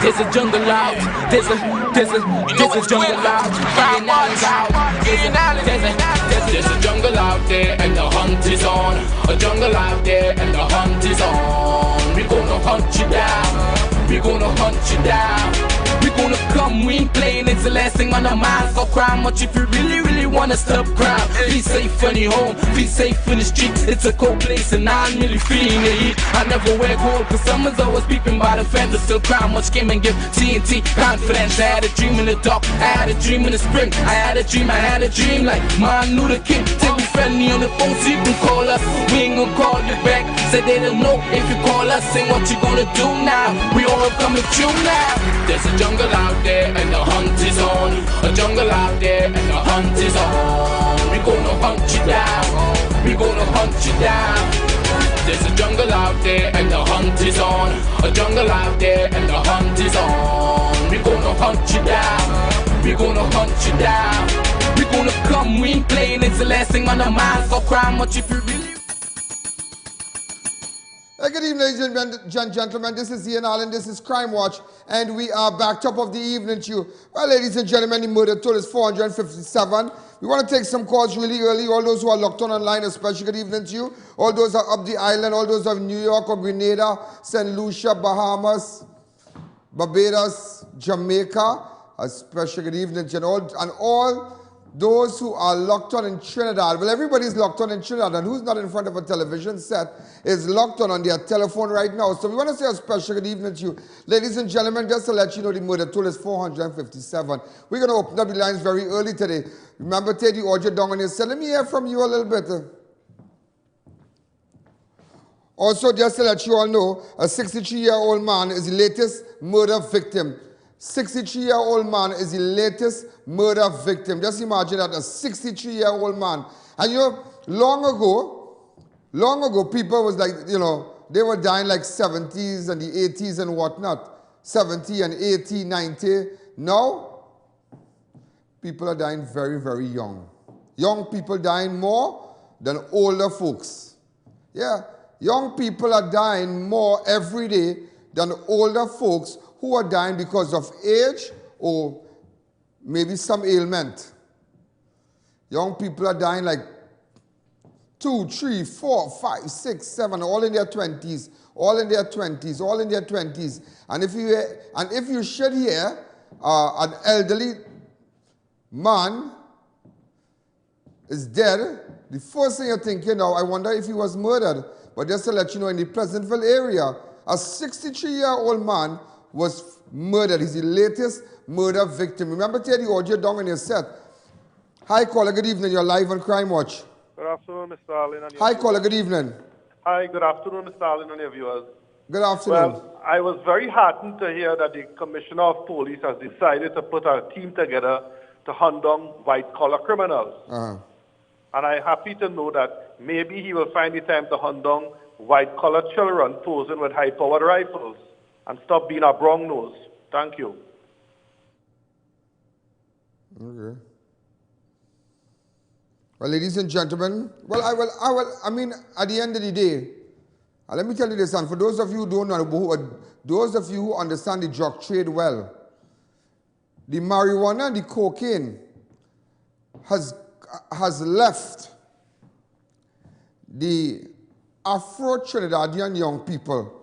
There's a jungle out. There's a jungle out. There's a jungle out there and the hunt is on. A jungle out there and the hunt is on. We gonna hunt you down. We gonna hunt you down. We gonna come, we ain't playing, it's the last thing on our minds. Go crime much if you really wanna stop crime. Be safe in your home, be safe in the streets. It's a cold place and I'm really feeling the heat. I never wear gold cause someone's always peeping by the fence. Still crime much came and give TNT confidence. I had a dream in the dark, I had a dream in the spring. I had a dream like Martin Luther King. Take me friendly on the phone so you can call us. We ain't gonna call you back, say they don't know if you call us. Say what you gonna do now, we all coming through now. There's a jungle out there and the hunt is on. A jungle out there and the hunt is on. We gonna hunt you down. We gonna hunt you down. There's a jungle out there and the hunt is on. A jungle out there and the hunt is on. We gonna hunt you down. We gonna hunt you down. We gonna come, we ain't playing, it's the last thing on our minds. Go crime much if you really. Good evening, ladies and gentlemen. This is I.A.N, this is Crime Watch, and we are back top of the evening to you. Well, ladies and gentlemen, the murder total is 457. We want to take some calls really early. All those who are locked on online, especially good evening to you. All those are up the island, all those are New York or Grenada, St. Lucia, Bahamas, Barbados, Jamaica. A special good evening to you. And all those who are locked on in Trinidad. Well, everybody's locked on in Trinidad, and who's not in front of a television set is locked on their telephone right now. So we want to say a special good evening to you. Ladies and gentlemen, just to let you know, the murder total is 457. We're going to open up the lines very early today. Remember, take the audio down on your set. Let me hear from you a little bit. Also, just to let you all know, a 63-year-old man is the latest murder victim. 63-year-old man is the latest murder victim. Just imagine that, a 63-year-old man. And you know, long ago, people was like, you know, they were dying like 70s and the 80s and whatnot. 70 and 80, 90. Now, people are dying very, very young. Young people dying more than older folks. Yeah, young people are dying more every day than older folks who are dying because of age or maybe some ailment. Young people are dying like 2, 3, 4, 5, 6, 7, all in their 20s, all in their 20s, all in their 20s. And if you should hear an elderly man is dead, the first thing you're thinking, now, I wonder if he was murdered. But just to let you know, in the Pleasantville area, a 63-year-old man was murdered. He's the latest murder victim. Remember, take the audio down on your set. Hi, caller, good evening. You're live on Crime Watch. Good afternoon, Mr. Allen. Hi, caller, good evening. Hi, good afternoon, Mr. Allen and your viewers. Good afternoon. Well, I was very heartened to hear that the Commissioner of Police has decided to put a team together to hunt down white-collar criminals. And I'm happy to know that maybe he will find the time to hunt down white-collar children posing with high-powered rifles and stop being a brown nose. Thank you. Okay. Well, ladies and gentlemen, I mean, at the end of the day, let me tell you this, and for those of you who don't know, those of you who understand the drug trade well, the marijuana and the cocaine has left the Afro-Trinidadian young people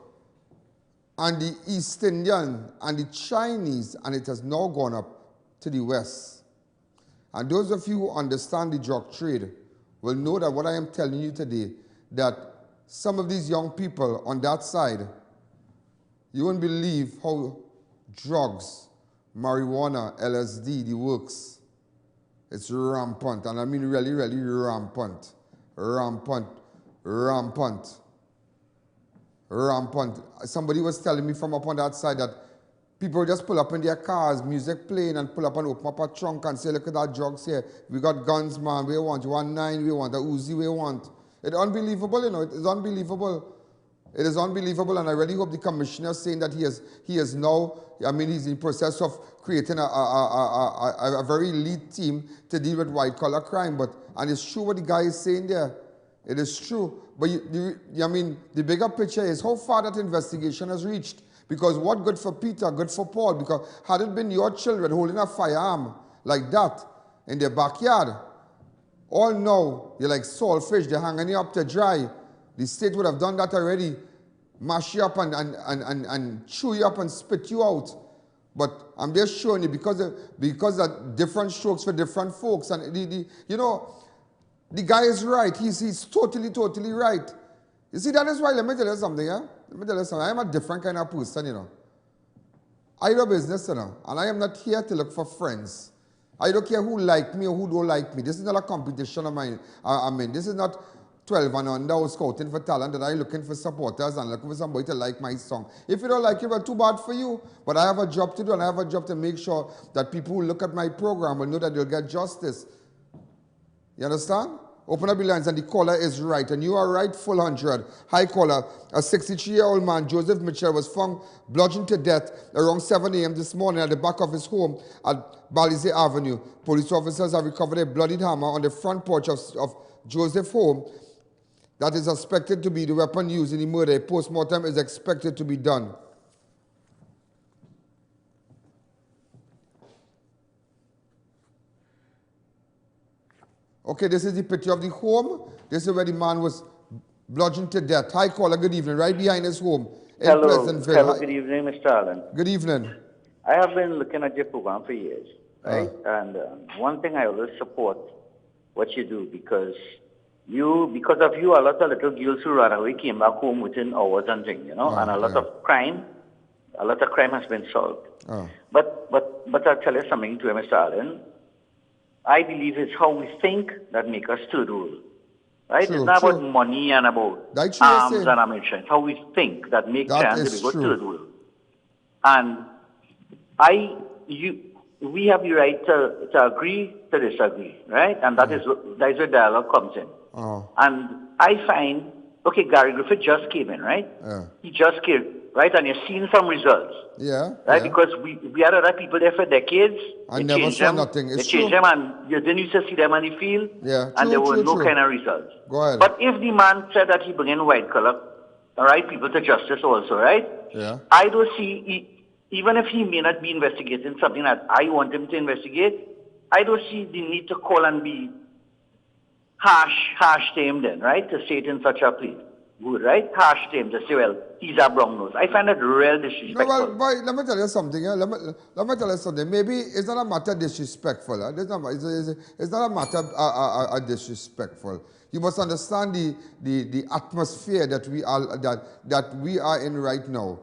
and the East Indian and the Chinese, and it has now gone up to the West. And those of you who understand the drug trade will know that what I am telling you today, that some of these young people on that side, you won't believe how drugs, marijuana, LSD, the works. It's rampant, and I mean really, really rampant. Rampant, rampant, rampant. Somebody was telling me from up on that side that people just pull up in their cars, music playing, and pull up and open up a trunk and say, look at that drugs here. We got guns, man. We want 1.9, we want a Uzi, we want. It's unbelievable, you know. It is unbelievable. It is unbelievable, and I really hope the commissioner is saying that he is now, I mean, he's in the process of creating a very elite team to deal with white-collar crime. And it's true what the guy is saying there. It is true. But, I mean, the bigger picture is how far that investigation has reached. Because what good for Peter, good for Paul, because had it been your children holding a firearm like that in their backyard, all now, you're like saltfish, they're hanging you up to dry. The state would have done that already, mash you up and chew you up and spit you out. But I'm just showing you because of different strokes for different folks. And you know, the guy is right. He's totally right. You see, that is why, let me tell you something, yeah? Let me tell you something. I am a different kind of person, you know. I do business, you know, and I am not here to look for friends. I don't care who like me or who don't like me. This is not a competition of mine. I mean, this is not 12 and under or scouting for talent, that I'm looking for supporters and looking for somebody to like my song. If you don't like it, well, too bad for you. But I have a job to do, and I have a job to make sure that people who look at my program will know that they'll get justice. You understand? Open up the lines, and the caller is right. And you are right, full 100. Hi, caller. A 63-year-old man, Joseph Mitchell, was found bludgeoned to death around 7 a.m. this morning at the back of his home at BALISER Avenue. Police officers have recovered a bloodied hammer on the front porch of Joseph's home that is suspected to be the weapon used in the murder. A post-mortem is expected to be done. Okay, this is the picture of the home. This is where the man was bludgeoned to death. Hi, caller, good evening. Right behind his home in Pleasantville. Hello, good evening, Mr. Allen. Good evening. I have been looking at your program for years, right? And one thing I always support what you do because of you, a lot of little girls who ran away came back home within hours and things, you know, and a lot of crime has been solved. But I'll tell you something to you, Mr. Allen. I believe it's how we think that make us third world. Right? It's not about money and about arms and ammunition. It's how we think that makes sense to go third world. And we have the right to agree to disagree, right? And that is where dialogue comes in. And I find, okay, Gary Griffith just came in, right? He just came, right? And you've seen some results. Right? Because we had other people there for decades. I never saw nothing. They changed them, and you didn't used to see them on the field, and there were no kind of results. Go ahead. But if the man said that he bring in white collar, right, people to justice also, right? I don't see, even if he may not be investigating something that I want him to investigate, I don't see the need to call and be harsh to him then, right? To say it in such a plea. Good, right? Harsh to him to say, well, he's a brown nose. I find that real disrespectful. No, well, boy, let me tell you something. Let me tell you something. Maybe it's not a matter disrespectful. It's not a matter disrespectful. You must understand the atmosphere that we are in right now.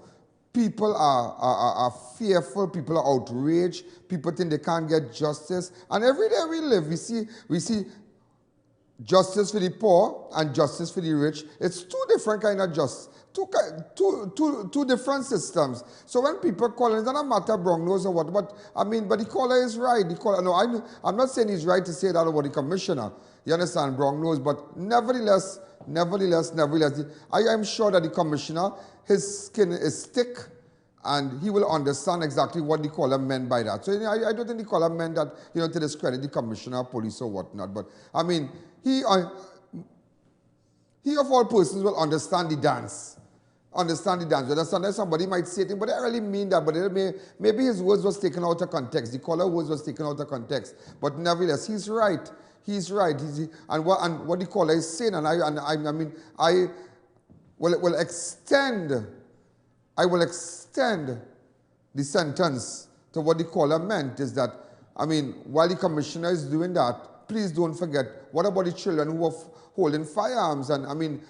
People are fearful. People are outraged. People think they can't get justice. And every day we live, we see justice for the poor and justice for the rich. It's two different kind of justice, two different systems. So when people call, it's not a matter of brown nose or what, but I mean, but the caller is right. The caller, no, I'm not saying he's right to say that about the commissioner. You understand, brown nose, but nevertheless, I am sure that the commissioner, his skin is thick, and he will understand exactly what the caller meant by that. So I don't think the caller meant that, you know, to discredit the commissioner of police or whatnot. But I mean, he of all persons will understand the dance. Understand the dance. Understand somebody might say it, but I really mean that. But maybe his words was taken out of context. The caller words was taken out of context. But nevertheless, he's right. He's right. And what the caller is saying, and I will extend the sentence to what the caller meant is that, I mean, while the commissioner is doing that, please don't forget, what about the children who are holding firearms? And I mean,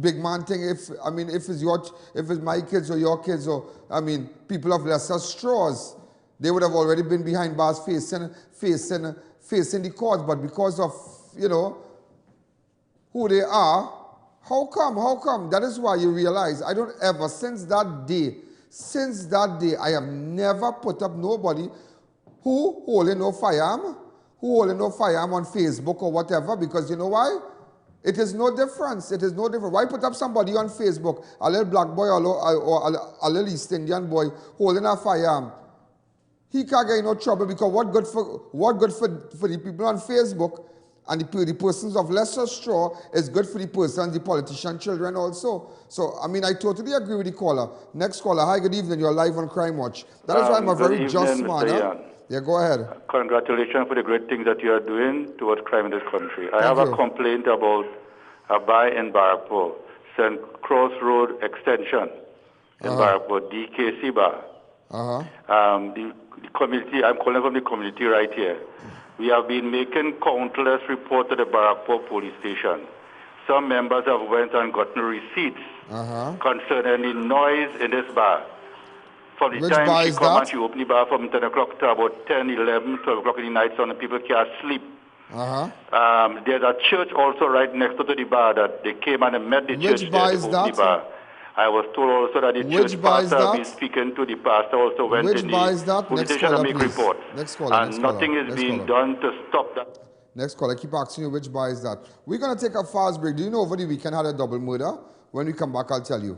big man thing, if it's my kids or your kids or, I mean, people of lesser straws, they would have already been behind bars facing the courts, but because of, you know, who they are, how come? That is why you realize, I don't ever, since that day, I have never put up nobody who holding no firearm on Facebook or whatever, because you know why? It is no difference. Why put up somebody on Facebook, a little black boy or a little East Indian boy holding a firearm? He can't get in no trouble because what good for the people on Facebook And the persons of lesser straw is good for the persons, the politician children also. So, I mean, I totally agree with the caller. Next caller. Hi, good evening. You're live on Crime Watch. That is why I'm a very just man. Yeah, go ahead. Congratulations for the great things that you are doing towards crime in this country. I have a complaint about a bar in Barapur, St. Cross Road Extension in Barapur, DKC Bar. The community, I'm calling from the community right here. We have been making countless reports to the Barapur police station. Some members have went and gotten receipts concerning the noise in this bar. From the time she come and she open the bar from 10 o'clock to about 10, 11, 12 o'clock in the night, so the people can't sleep. There's a church also right next to the bar that they came and met the church there to open the bar. I was told also that the church pastor has been speaking to the pastor, also went in the police station and make reports. And nothing is being done to stop that. Next call. I keep asking you which bar is that. We're going to take a fast break. Do you know over the weekend had a double murder? When we come back, I'll tell you.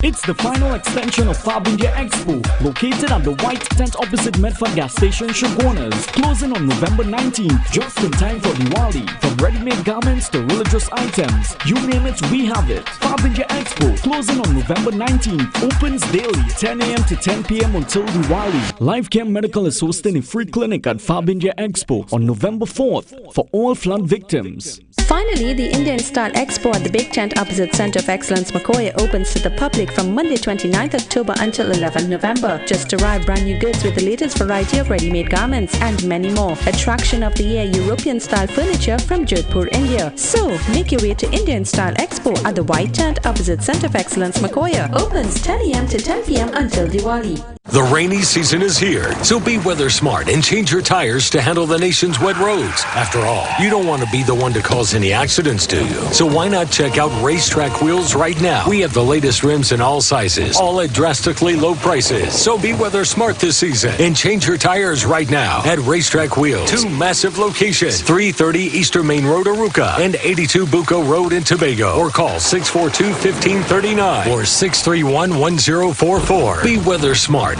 It's the final extension of Fab India Expo, located at the white tent opposite Medford gas station, Shogunas, closing on November 19th, just in time for Diwali. From ready-made garments to religious items, you name it, we have it. Fab India Expo, closing on November 19th, opens daily 10 a.m. to 10 p.m. until Diwali. Life Care Medical is hosting a free clinic at Fab India Expo on November 4th for all flood victims. Finally, the Indian Style Expo at the Big Tent opposite Center of Excellence, Makoya, opens to the public from Monday 29th October until 11 November. Just arrive brand new goods with the latest variety of ready-made garments and many more. Attraction of the year, European style furniture from Jodhpur, India. So, make your way to Indian Style Expo at the White Tent opposite Center of Excellence, Makoya. Opens 10 a.m. to 10 p.m. until Diwali. The rainy season is here, so be weather smart and change your tires to handle the nation's wet roads. After all, you don't want to be the one to cause any accidents, do you? So why not check out Racetrack Wheels right now? We have the latest rims in all sizes, all at drastically low prices. So be weather smart this season and change your tires right now at Racetrack Wheels. 2 massive locations, 330 Eastern Main Road, Aruca, and 82 Bucco Road in Tobago. Or call 642-1539 or 631-1044. Be weather smart.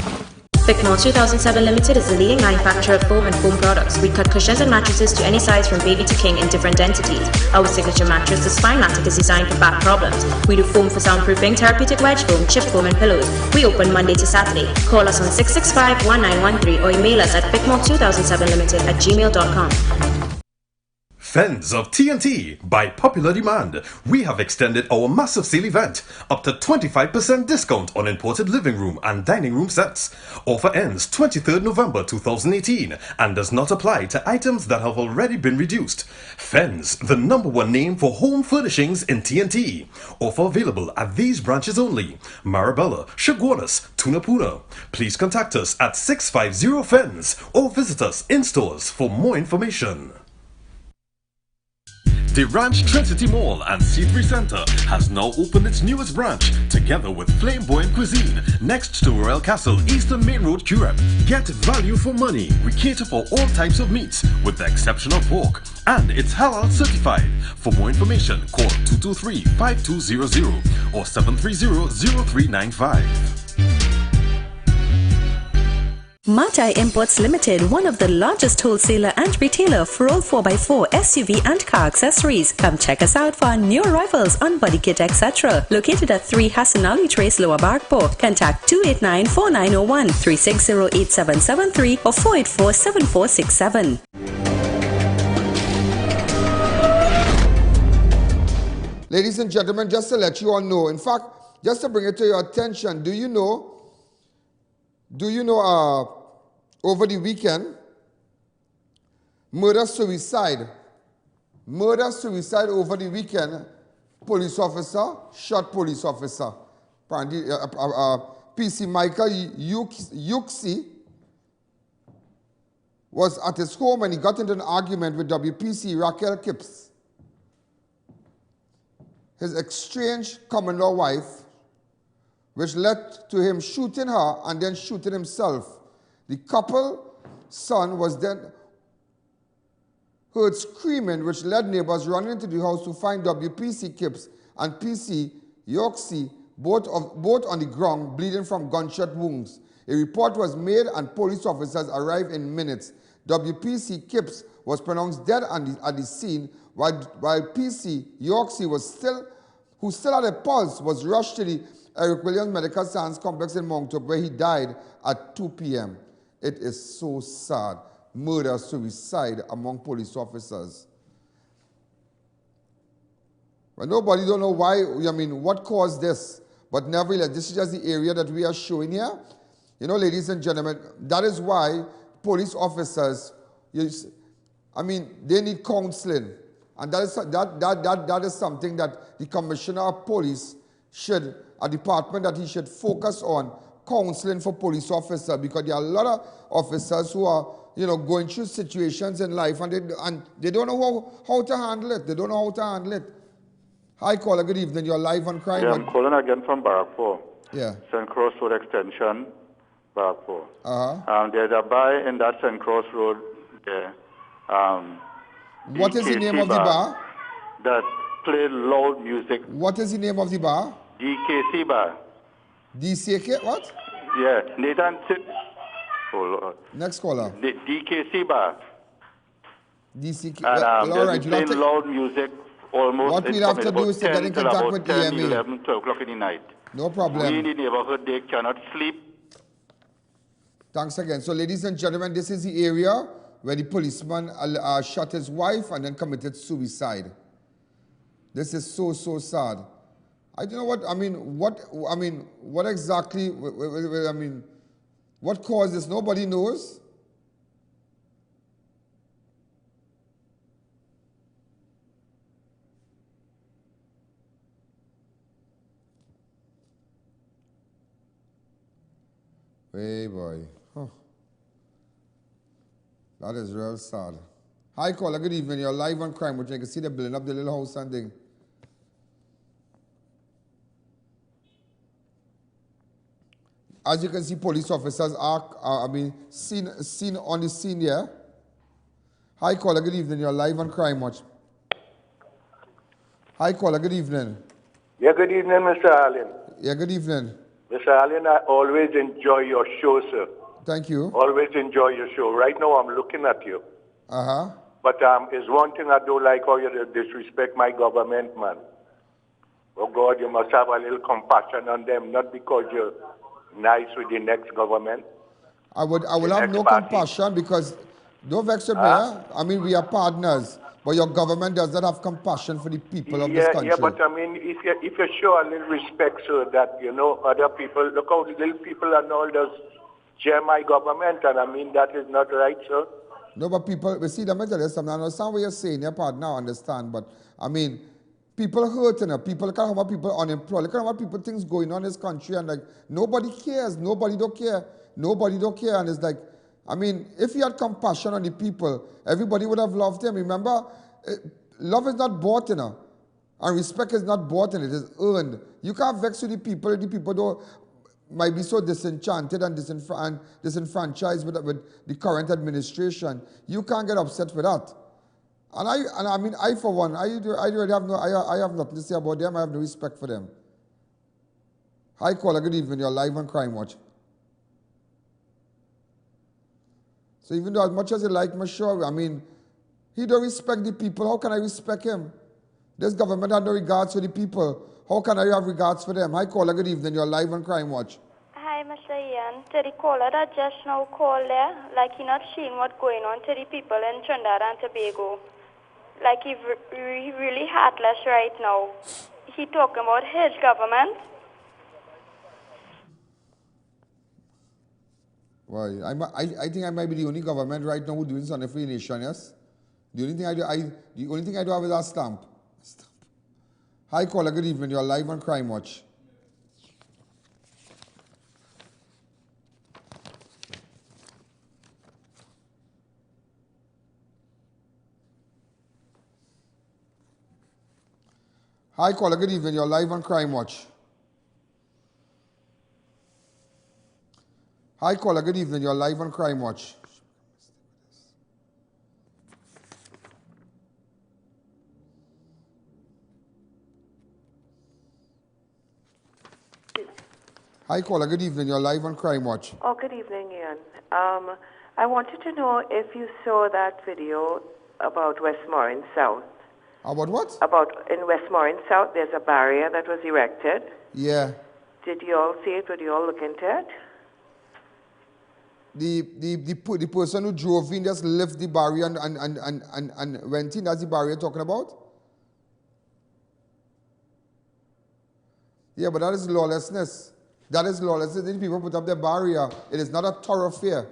PICMO 2007 Limited is the leading manufacturer of foam and foam products. We cut cushions and mattresses to any size from baby to king in different densities. Our signature mattress, the Spinematic, is designed for back problems. We do foam for soundproofing, therapeutic wedge foam, chip foam and pillows. We open Monday to Saturday. Call us on 665-1913 or email us at picmo2007limited@gmail.com. Fans of TNT, by popular demand, we have extended our massive sale event up to 25% discount on imported living room and dining room sets. Offer ends 23rd November 2018 and does not apply to items that have already been reduced. Fens, the #1 name for home furnishings in TNT. Offer available at these branches only: Marabella, Shogunas, Tunapuna. Please contact us at 650 Fens or visit us in stores for more information. The Ranch Trinity Mall and C3 Center has now opened its newest branch, together with Flamboyant Cuisine, next to Royal Castle, Eastern Main Road, Curep. Get value for money. We cater for all types of meats, with the exception of pork, and it's halal certified. For more information, call 223-5200 or 730-0395. MIDDAY Imports Limited, one of the largest wholesaler and retailer for all 4x4, SUV and car accessories. Come check us out for our new arrivals on body kit, etc. Located at 3 Hassan Ali Trace, Lower Barkpore. Contact 289-4901, 360-8773 or 484-7467. Ladies and gentlemen, just to let you all know, in fact, just to bring it to your attention, do you know over the weekend, murder-suicide over the weekend, police officer, shot police officer. Apparently, PC Michael Yuxi was at his home and he got into an argument with WPC Raquel Kipps, his estranged common law wife, which led to him shooting her and then shooting himself. The couple's son was then heard screaming, which led neighbors running into the house to find WPC Kipps and PC Yorksey both on the ground, bleeding from gunshot wounds. A report was made and police officers arrived in minutes. WPC Kipps was pronounced dead at the scene, while PC Yorksey who still had a pulse, was rushed to the Eric Williams Medical Science Complex in Mount Hope, where he died at 2 p.m. It is so sad. Murder, suicide among police officers. But nobody don't know why, what caused this. But nevertheless, this is just the area that we are showing here. You know, ladies and gentlemen, that is why police officers, they need counseling. And that is something that the Commissioner of Police should, a department that he should focus on, counseling for police officers, because there are a lot of officers who are, going through situations in life and they don't know how to handle it. They don't know how to handle it. Hi, caller. Good evening. You're live on crime. Yeah, I'm calling again from Barrackpore. Yeah. St. Cross Road Extension, Barrackpore. There's a bar in that St. Cross Road there. What is the name of the bar? That play loud music. What is the name of the bar? DKC bar. DCK what? Yeah, Nathan. Oh Lord. Next caller. DKC bar. DCK. And all right, playing loud music almost. What we'll have to do is to get in contact with 10, EMA. 11, 12 o'clock in the night. No problem. We in the neighborhood, they cannot sleep. Thanks again. So, ladies and gentlemen, this is the area where the policeman shot his wife and then committed suicide. This is so, so sad. I don't know what exactly, what caused this? Nobody knows. Hey boy. Huh. That is real sad. Hi caller, good evening. You're live on crime, which you can see the building up the little house and thing. As you can see, police officers are seen on the scene here. Hi caller, good evening. You're live on Crime Watch. Hi caller, good evening. Yeah, good evening, Mr. Allen. Yeah, good evening. Mr. Allen, I always enjoy your show, sir. Thank you. Always enjoy your show. Right now, I'm looking at you. Uh-huh. But there's one thing I don't like, how you disrespect my government, man. Oh, God, you must have a little compassion on them, not because you're nice with the next government. I will have no compassion because, don't vex with me, we are partners. But your government does not have compassion for the people of this country. Yeah, but if you show a little respect, sir, that, other people, look how the little people and all just share my government, and that is not right, sir. No, but people, see, let me tell you something. I understand what you're saying, your partner, I understand, but, people hurting, people can't have people unemployed, look at how people things going on in this country, and nobody cares, nobody don't care, and it's like, if you had compassion on the people, everybody would have loved them. Remember, love is not bought, and respect is not bought, it is earned. You can't vex with the people might be so disenchanted and disenfranchised with the current administration. You can't get upset with that. And I for one, I really have I have nothing to say about them. I have no respect for them. Hi caller, good evening. You're live on Crime Watch. So even though as much as you like my show, he don't respect the people. How can I respect him? This government had no regards for the people. How can I have regards for them? Hi caller, good evening. You're live on Crime Watch. Hi, Mr. Ian. To the caller that just now called there, he not seeing what's going on to the people in Trinidad and Tobago. He really heartless right now. He talking about his government. Well, I think I might be the only government right now who doing something for the nation, yes? The only thing I do have is a stamp. Hi caller, good evening. You're live on Crime Watch. Hi caller, good evening. You're live on Crime Watch. Hi caller, good evening. You're live on Crime Watch. Hi, caller. Good evening. You're live on Crime Watch. Oh, good evening, Ian. I wanted to know if you saw that video about Westmoreland South. About what? About in Westmoreland South, there's a barrier that was erected. Yeah. Did you all see it? Did you all look into it? The person who drove in just left the barrier and went in. That's the barrier you're talking about? Yeah, but that is lawlessness. That is lawlessness. These people put up their barrier. It is not a thoroughfare.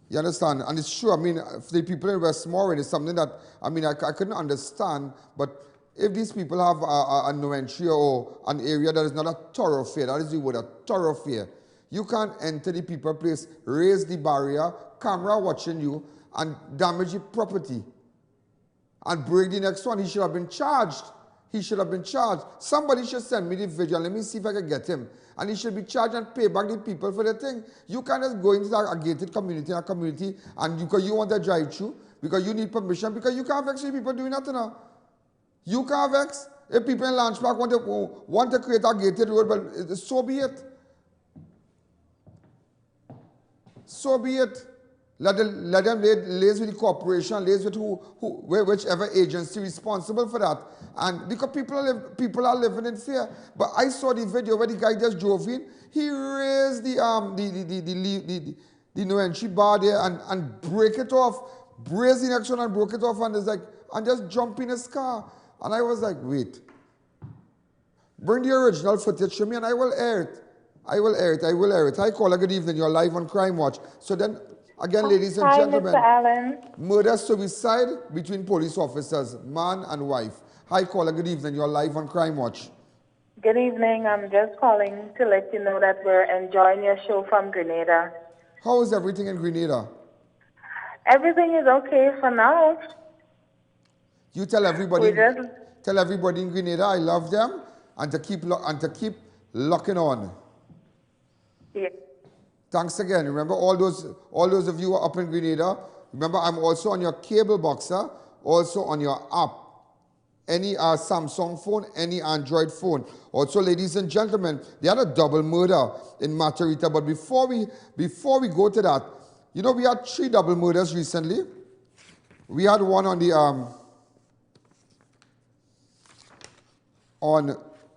You understand? And it's true. I mean, for the people in Westmoreland, it's something that, I mean, I couldn't understand. But if these people have a no entry or an area that is not a thoroughfare, that is the word, a thoroughfare, you can't enter the people place, raise the barrier, camera watching you, and damage the property. And break the next one. He should have been charged. He should have been charged. Somebody should send me the video. Let me see if I can get him. And he should be charged and pay back the people for the thing. You can't just go into a gated community, and because you want to drive through, because you need permission, because you can't vex people doing that now. You can't vex. If people in Launch Park want to create a gated road, but so be it. So be it. Let them liaise with the corporation, liaise with whichever agency responsible for that. And because people are living in fear. But I saw the video where the guy just drove in. He raised the no entry bar there and break it off. Brace the next one and broke it off and just jump in his car. And I was like, wait. Bring the original footage to me and I will air it. I will air it. Hi, caller. Good evening. You're live on Crime Watch. So then, again, ladies and gentlemen, Mr. Allen. Murder-suicide between police officers, man and wife. Hi, caller. Good evening. You're live on Crime Watch. Good evening. I'm just calling to let you know that we're enjoying your show from Grenada. How is everything in Grenada? Everything is okay for now. You tell everybody in Grenada I love them and to keep locking on. Yeah. Thanks again. Remember all those of you who are up in Grenada. Remember, I'm also on your cable boxer, also on your app. Any Samsung phone, any Android phone. Also, ladies and gentlemen, they had a double murder in Maturita. But before we go to that, you know, we had 3 double murders recently. We had one on the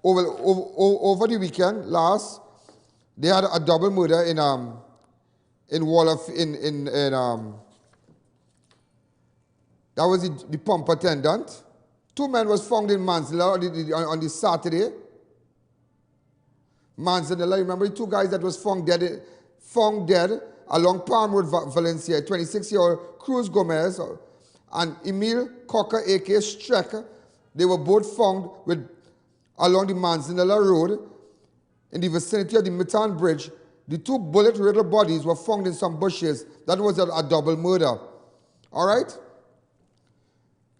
over the weekend last. They had a double murder in that was the pump attendant. 2 men was found in Manzanilla on the Saturday. Manzanilla, remember the 2 guys that was found dead along Palm Road, Valencia. 26-year-old Cruz Gomez and Emil Cocker, a.k.a. Strecker. They were both found along the Manzanilla Road in the vicinity of the Midtown Bridge. The 2 bullet-riddled bodies were found in some bushes. That was a double murder. All right?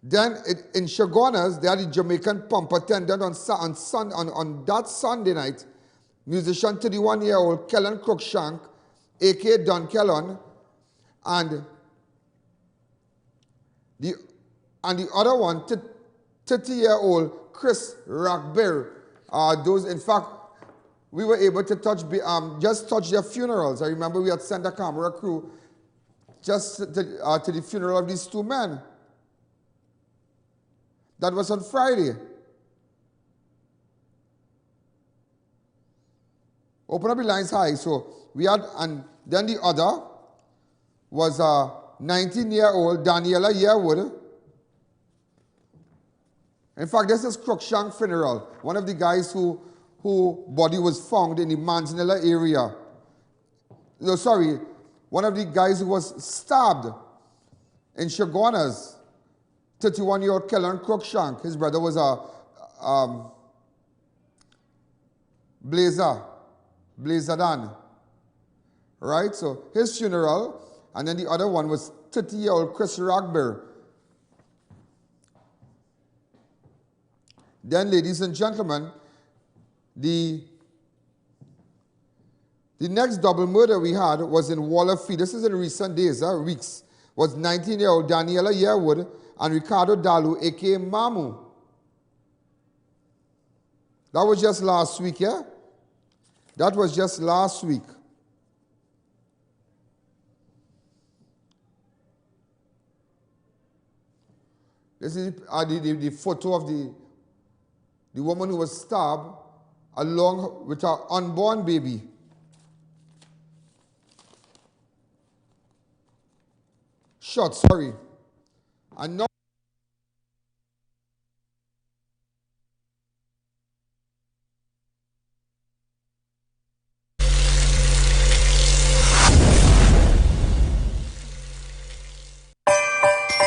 Then in Chaguanas, they had the Jamaican pump attendant on that Sunday night. Musician 31-year-old Kellen Cruikshank, a.k.a. Don Kellon, and the other one, 30-year-old Chris Rackberry. In fact, we were able to just touch their funerals. I remember we had sent a camera crew just to the funeral of these 2 men. That was on Friday. Open up the lines high. So we had, and then the other was 19-year-old Daniela Yearwood. In fact, this is Cruikshank funeral. One of the guys who body was found in the Manzanilla area. No, sorry. One of the guys who was stabbed in Chaguanas. 31-year-old Kellen Cruikshank. His brother was a Blazer Dan. Right? So his funeral, and then the other one was 30-year-old Chris Rackberry. Then, ladies and gentlemen, the next double murder we had was in Wallerfield. This is in recent days, weeks. Was 19-year-old Daniela Yearwood and Ricardo Dalu, a.k.a. Mamu. That was just last week, yeah? That was just last week. This is the photo of the woman who was stabbed along with her unborn baby. Shot, sorry. And now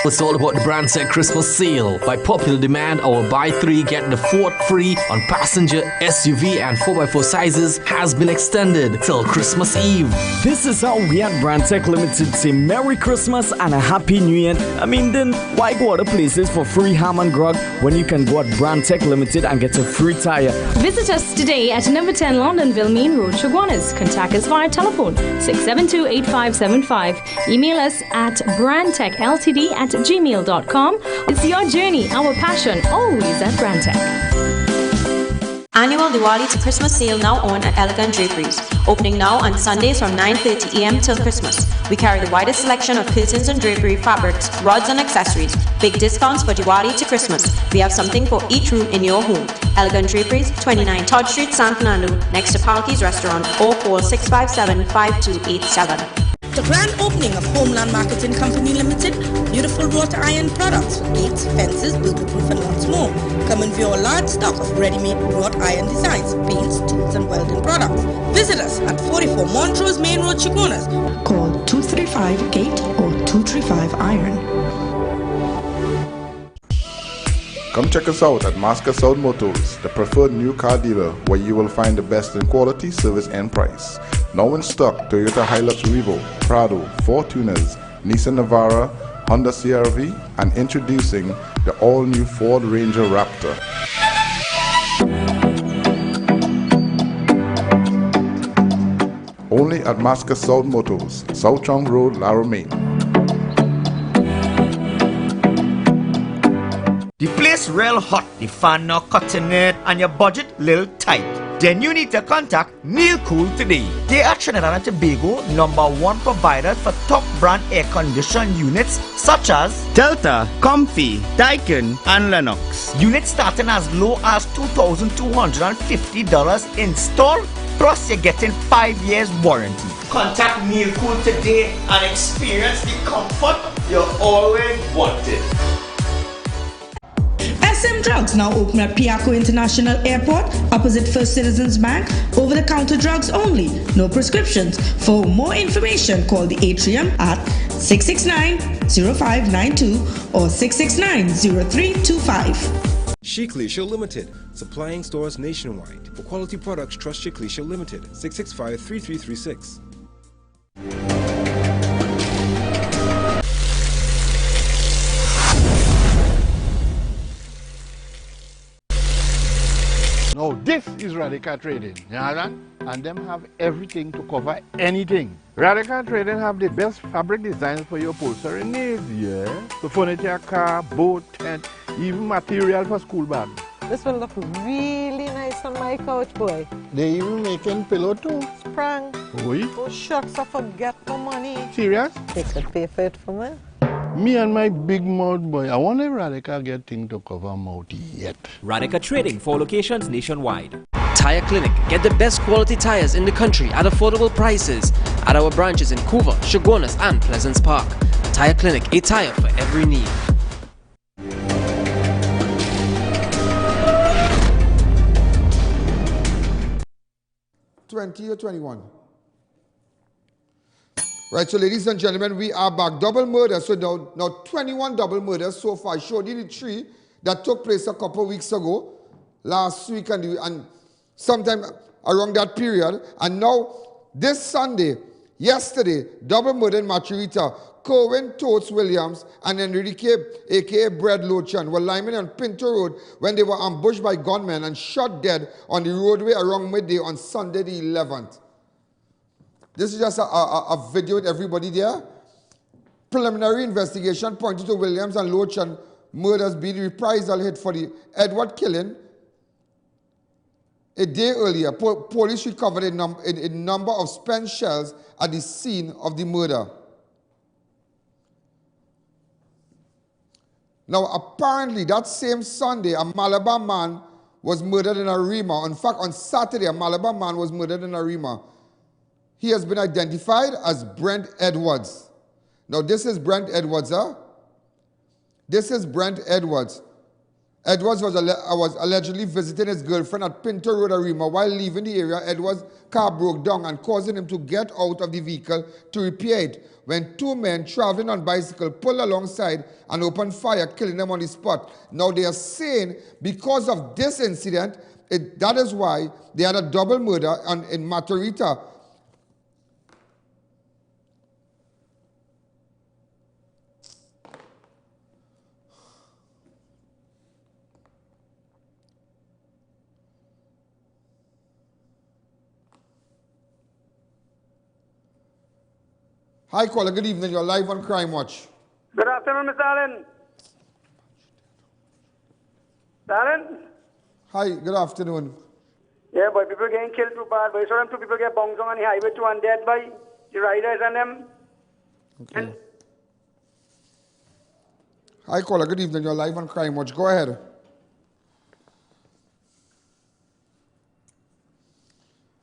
It's all about the BRENT Christmas sale. By popular demand, our buy 3 get the 4th free on passenger, SUV and 4x4 sizes has been extended till Christmas Eve. This is how we at BRENT Limited say Merry Christmas and a Happy New Year. I mean, then why go other places for free ham and grog when you can go at BRENT Limited and get a free tire? Visit us today at number 10 Londonville Main Road, Chaguanas. Contact us via telephone 672-8575. Email us at brandtechltd@gmail.com. It's your journey, our passion, always at BRENT. Annual Diwali to Christmas sale now on at Elegant Draperies. Opening now on Sundays from 9:30 a.m. till Christmas. We carry the widest selection of curtains and drapery fabrics, rods and accessories. Big discounts for Diwali to Christmas. We have something for each room in your home. Elegant Draperies, 29 Todd Street, San Fernando, next to Palky's Restaurant, or call 657-5287. The grand opening of Homeland Marketing Company Limited, beautiful wrought iron products for gates, fences, burglar-proof and lots more. Come and view a large stock of ready-made wrought iron designs, paints, tools and welding products. Visit us at 44 Montrose Main Road, Chaguanas. Call 235-GATE or 235-IRON. Come check us out at Masker South Motors, the preferred new car dealer where you will find the best in quality, service and price. Now in stock, Toyota Hilux Revo, Prado, Fortuners, Nissan Navara, Honda CR-V, and introducing the all-new Ford Ranger Raptor. Only at Masker South Motors, South Chong Road, Laramie. The place real hot, the fan not cutting it, and your budget little tight. Then you need to contact Neil Cool today. They are Trinidad and Tobago #1 provider for top brand air conditioned units such as Delta, Comfy, Daikin, and Lennox. Units starting as low as $2,250 install, plus you're getting 5 years warranty. Contact Neil Cool today and experience the comfort you always wanted. SM Drugs now open at Piaco International Airport, opposite First Citizens Bank. Over-the-counter drugs only, no prescriptions. For more information, call the atrium at 669-0592 or 669-0325. Shiklisha Limited, supplying stores nationwide. For quality products, trust Shiklisha Limited, 665-3336. Now this is Radical Trading, you know that? And them have everything to cover anything. Radical Trading have the best fabric designs for your upholstery needs, yeah? So furniture, car, boat, and even material for school bags. This will look really nice on my couch, boy. They even making pillow too. Sprang. Oui? Oh shucks, I forget my money. Serious? They could pay for it for me. Me and my big mouth boy, I wonder if Radical get thing to cover mouth yet. Radical Trading, 4 locations nationwide. Tire Clinic. Get the best quality tires in the country at affordable prices at our branches in Couva, Chaguanas and Pleasance Park. Tire Clinic, a tire for every need. 20 or 21? Right, so ladies and gentlemen, we are back. Double murder. So now 21 double murders so far. I showed you the 3 that took place a couple of weeks ago, last week and sometime around that period. And now this Sunday, yesterday, double murder in Maturita. KERWIN, Totes Williams, and ENRIQUE, a.k.a. Bread LOCHI'Ns, were linemen on Pinto Road when they were ambushed by gunmen and shot dead on the roadway around midday on Sunday the 11th. This is just a video with everybody there. Preliminary investigation pointed to Williams and LOCHI'Ns murders being the reprisal hit for the Edward killing A day earlier, police recovered a number of spent shells at the scene of the murder. Now, apparently, that same Sunday, a Malabar man was murdered in ARIMA. In fact, on Saturday, a Malabar man was murdered in ARIMA. He has been identified as Brent Edwards. Now, this is Brent Edwards, huh? This is Brent Edwards. Edwards was allegedly visiting his girlfriend at Pinto Road, ARIMA. While leaving the area, Edwards' car broke down and causing him to get out of the vehicle to repair it, when two men traveling on bicycle pulled alongside and opened fire, killing them on the spot. Now they are saying because of this incident, that is why they had a double murder in Maturita. Hi, caller. Good evening. You're live on Crime Watch. Good afternoon, Mr. Allen. Allen? Hi, good afternoon. Yeah, boy, people getting killed too bad. Boy, saw them two people get bounced on the highway, two and dead by the riders and them. Okay. Hi, caller. Good evening. You're live on Crime Watch. Go ahead.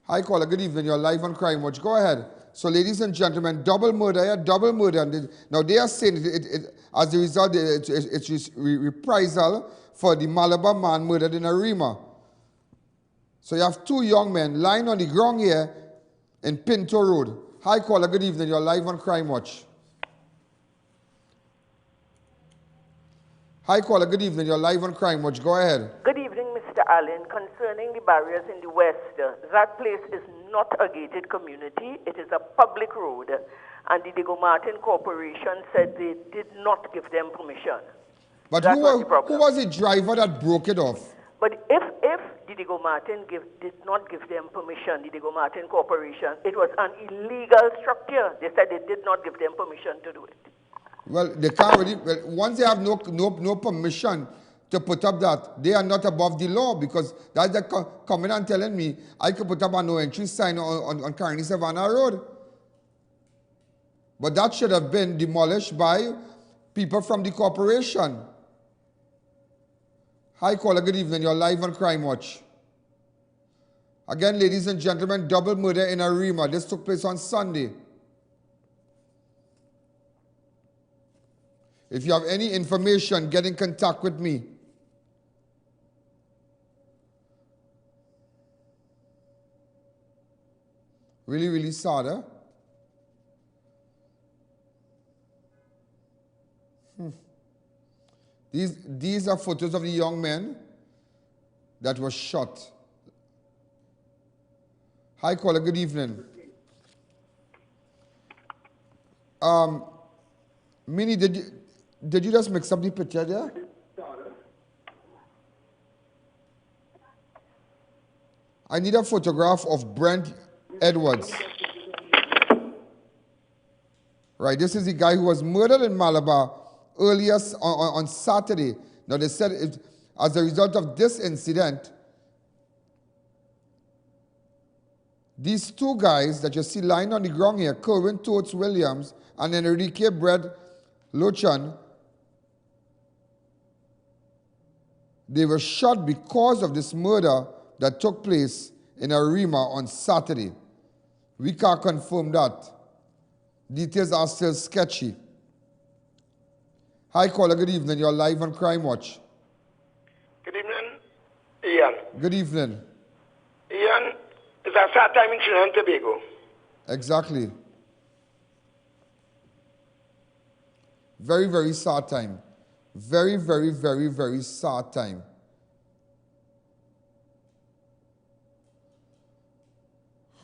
Hi, caller. Good evening. You're live on Crime Watch. Go ahead. So, ladies and gentlemen, double murder, yeah, double murder. Now, they are saying as a result, it's reprisal for the Malabar man murdered in ARIMA. So, you have two young men lying on the ground here in Pinto Road. Hi, caller. Good evening. You're live on Crime Watch. Hi, caller. Good evening. You're live on Crime Watch. Go ahead. Good evening, Mr. Allen. Concerning the barriers in the west, that place is not a gated community. It is a public road. And the Diego Martin Corporation said they did not give them permission. But who was the driver that broke it off? But if the Diego Martin did not give them permission, the Diego Martin Corporation, it was an illegal structure. They said they did not give them permission to do it. Well, they can't really, once they have no permission to put up that, they are not above the law, because that's the coming and telling me I could put up a no entry sign on Carney Savannah Road. But that should have been demolished by people from the corporation. Hi, caller. Good evening. You're live on Crime Watch. Again, ladies and gentlemen, double murder in ARIMA. This took place on Sunday. If you have any information, get in contact with me. Really, really sad, huh? These are photos of the young men that were shot. Hi, caller. Good evening. Minnie, did you just mix up the picture there? I need a photograph of Brent Edwards. Right, this is the guy who was murdered in Malabar earlier on Saturday. Now, they said as a result of this incident, these two guys that you see lying on the ground here, KERWIN Totes Williams and ENRIQUE LOCHI'Ns, they were shot because of this murder that took place in ARIMA on Saturday. We can't confirm that. Details are still sketchy. Hi, caller. Good evening. You're live on Crime Watch. Good evening, Ian. Good evening. Ian, it's a sad time in Trinidad and Tobago. Exactly. Very, very sad time. Very, very, very, very sad time.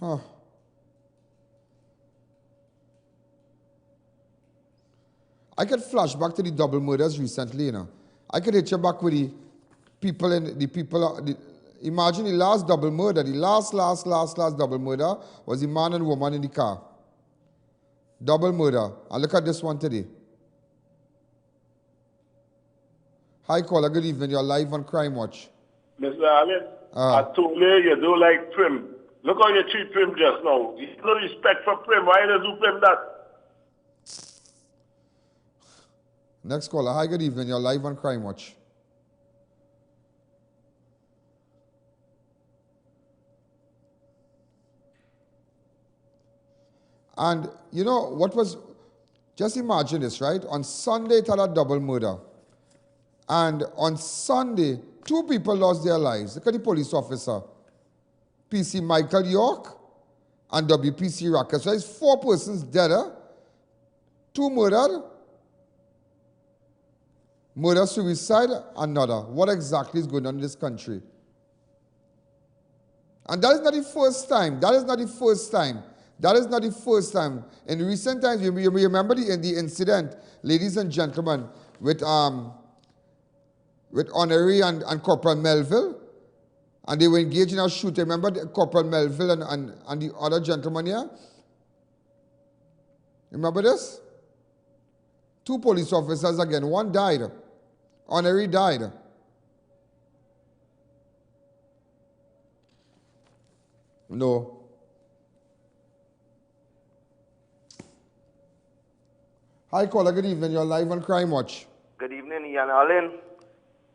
Huh. I could flash back to the double murders recently, you know. I could hit you back with the people imagine the last double murder, the last double murder was the man and woman in the car. Double murder. And look at this one today. Hi, caller. Good evening. You're live on Crime Watch. Mr. Allen? I told you don't like Prim. Look how you treat Prim just now. You no respect for Prim. Why does you Prim that? Next caller. Hi, good evening. You're live on Crime Watch. And you know what was, just imagine this, right? On Sunday, it had a double murder. And on Sunday, 2 people lost their lives. Look at the police officer. PC Michael York and WPC Rackets. So it's 4 persons dead, 2 murdered. Murder, suicide, another. What exactly is going on in this country? And that is not the first time. That is not the first time. That is not the first time. In recent times, you remember the incident, ladies and gentlemen, with Honorary and Corporal Melville, and they were engaged in a shooting. Remember Corporal Melville and the other gentleman here? Remember this? 2 police officers again. 1 died. Honorary died. No. Hi, caller. Good evening. You're live on Crime Watch. Good evening, Ian Allen.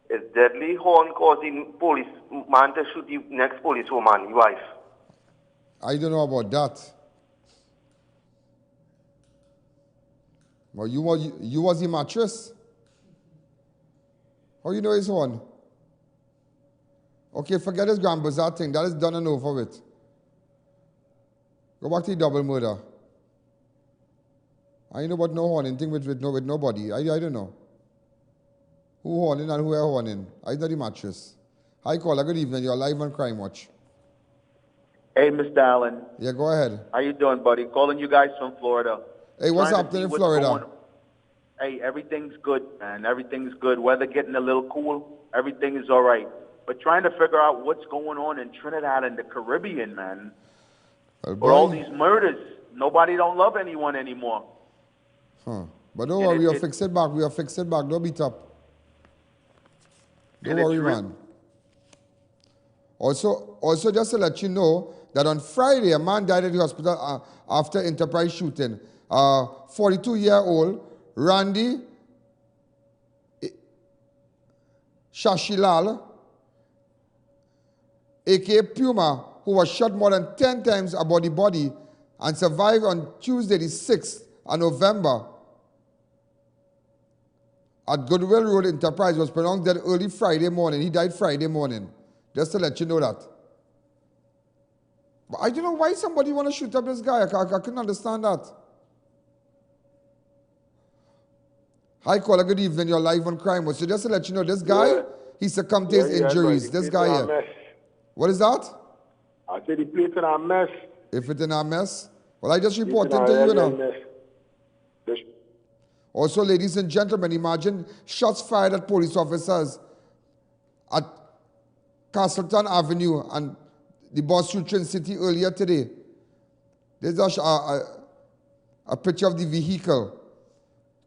Is deadly horn causing police man to shoot the next police woman, your wife? I don't know about that. Well, you was the mattress. How you know his horn? Okay, forget this Grand Bazaar thing. That is done and over with. Go back to the double murder. I know about no horning thing with nobody. I don't know. Who horning and who are horning? I know the mattress. Hi, caller. Good evening. You're live on Crime Watch. Hey, Mr. Allen. Yeah, go ahead. How you doing, buddy? Calling you guys from Florida. Hey, what's happening in Florida? Hey, everything's good, man. Everything's good. Weather getting a little cool. Everything is all right. But trying to figure out what's going on in Trinidad and the Caribbean, man. Well, with all these murders, nobody don't love anyone anymore. Huh. But don't worry, we'll fix it back. We'll fix it back. Don't beat up. Don't worry, man. Also, just to let you know that on Friday, a man died at the hospital after Enterprise shooting. 42-year-old Randy Shashilal, a.k.a. Puma, who was shot more than 10 times about the body and survived on Tuesday, the 6th of November at Goodwill Road Enterprise, was pronounced dead early Friday morning. He died Friday morning. Just to let you know that. But I don't know why somebody want to shoot up this guy. I couldn't understand that. Hi, caller. Good evening. You're live on Crime Watch. So just to let you know, this guy, he succumbed to his injuries. This guy here. What is that? I said he played in a mess. If it's in a mess? Well, I just reported to you now. Also, ladies and gentlemen, imagine shots fired at police officers at Castleton Avenue and the Boss Street City earlier today. There's a picture of the vehicle.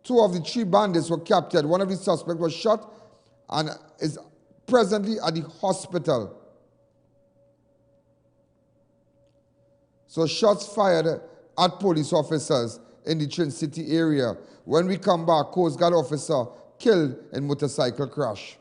2 of the 3 bandits were captured. One of the suspects was shot and is presently at the hospital. So shots fired at police officers in the Trin City area. When we come back, Coast Guard officer killed in motorcycle crash.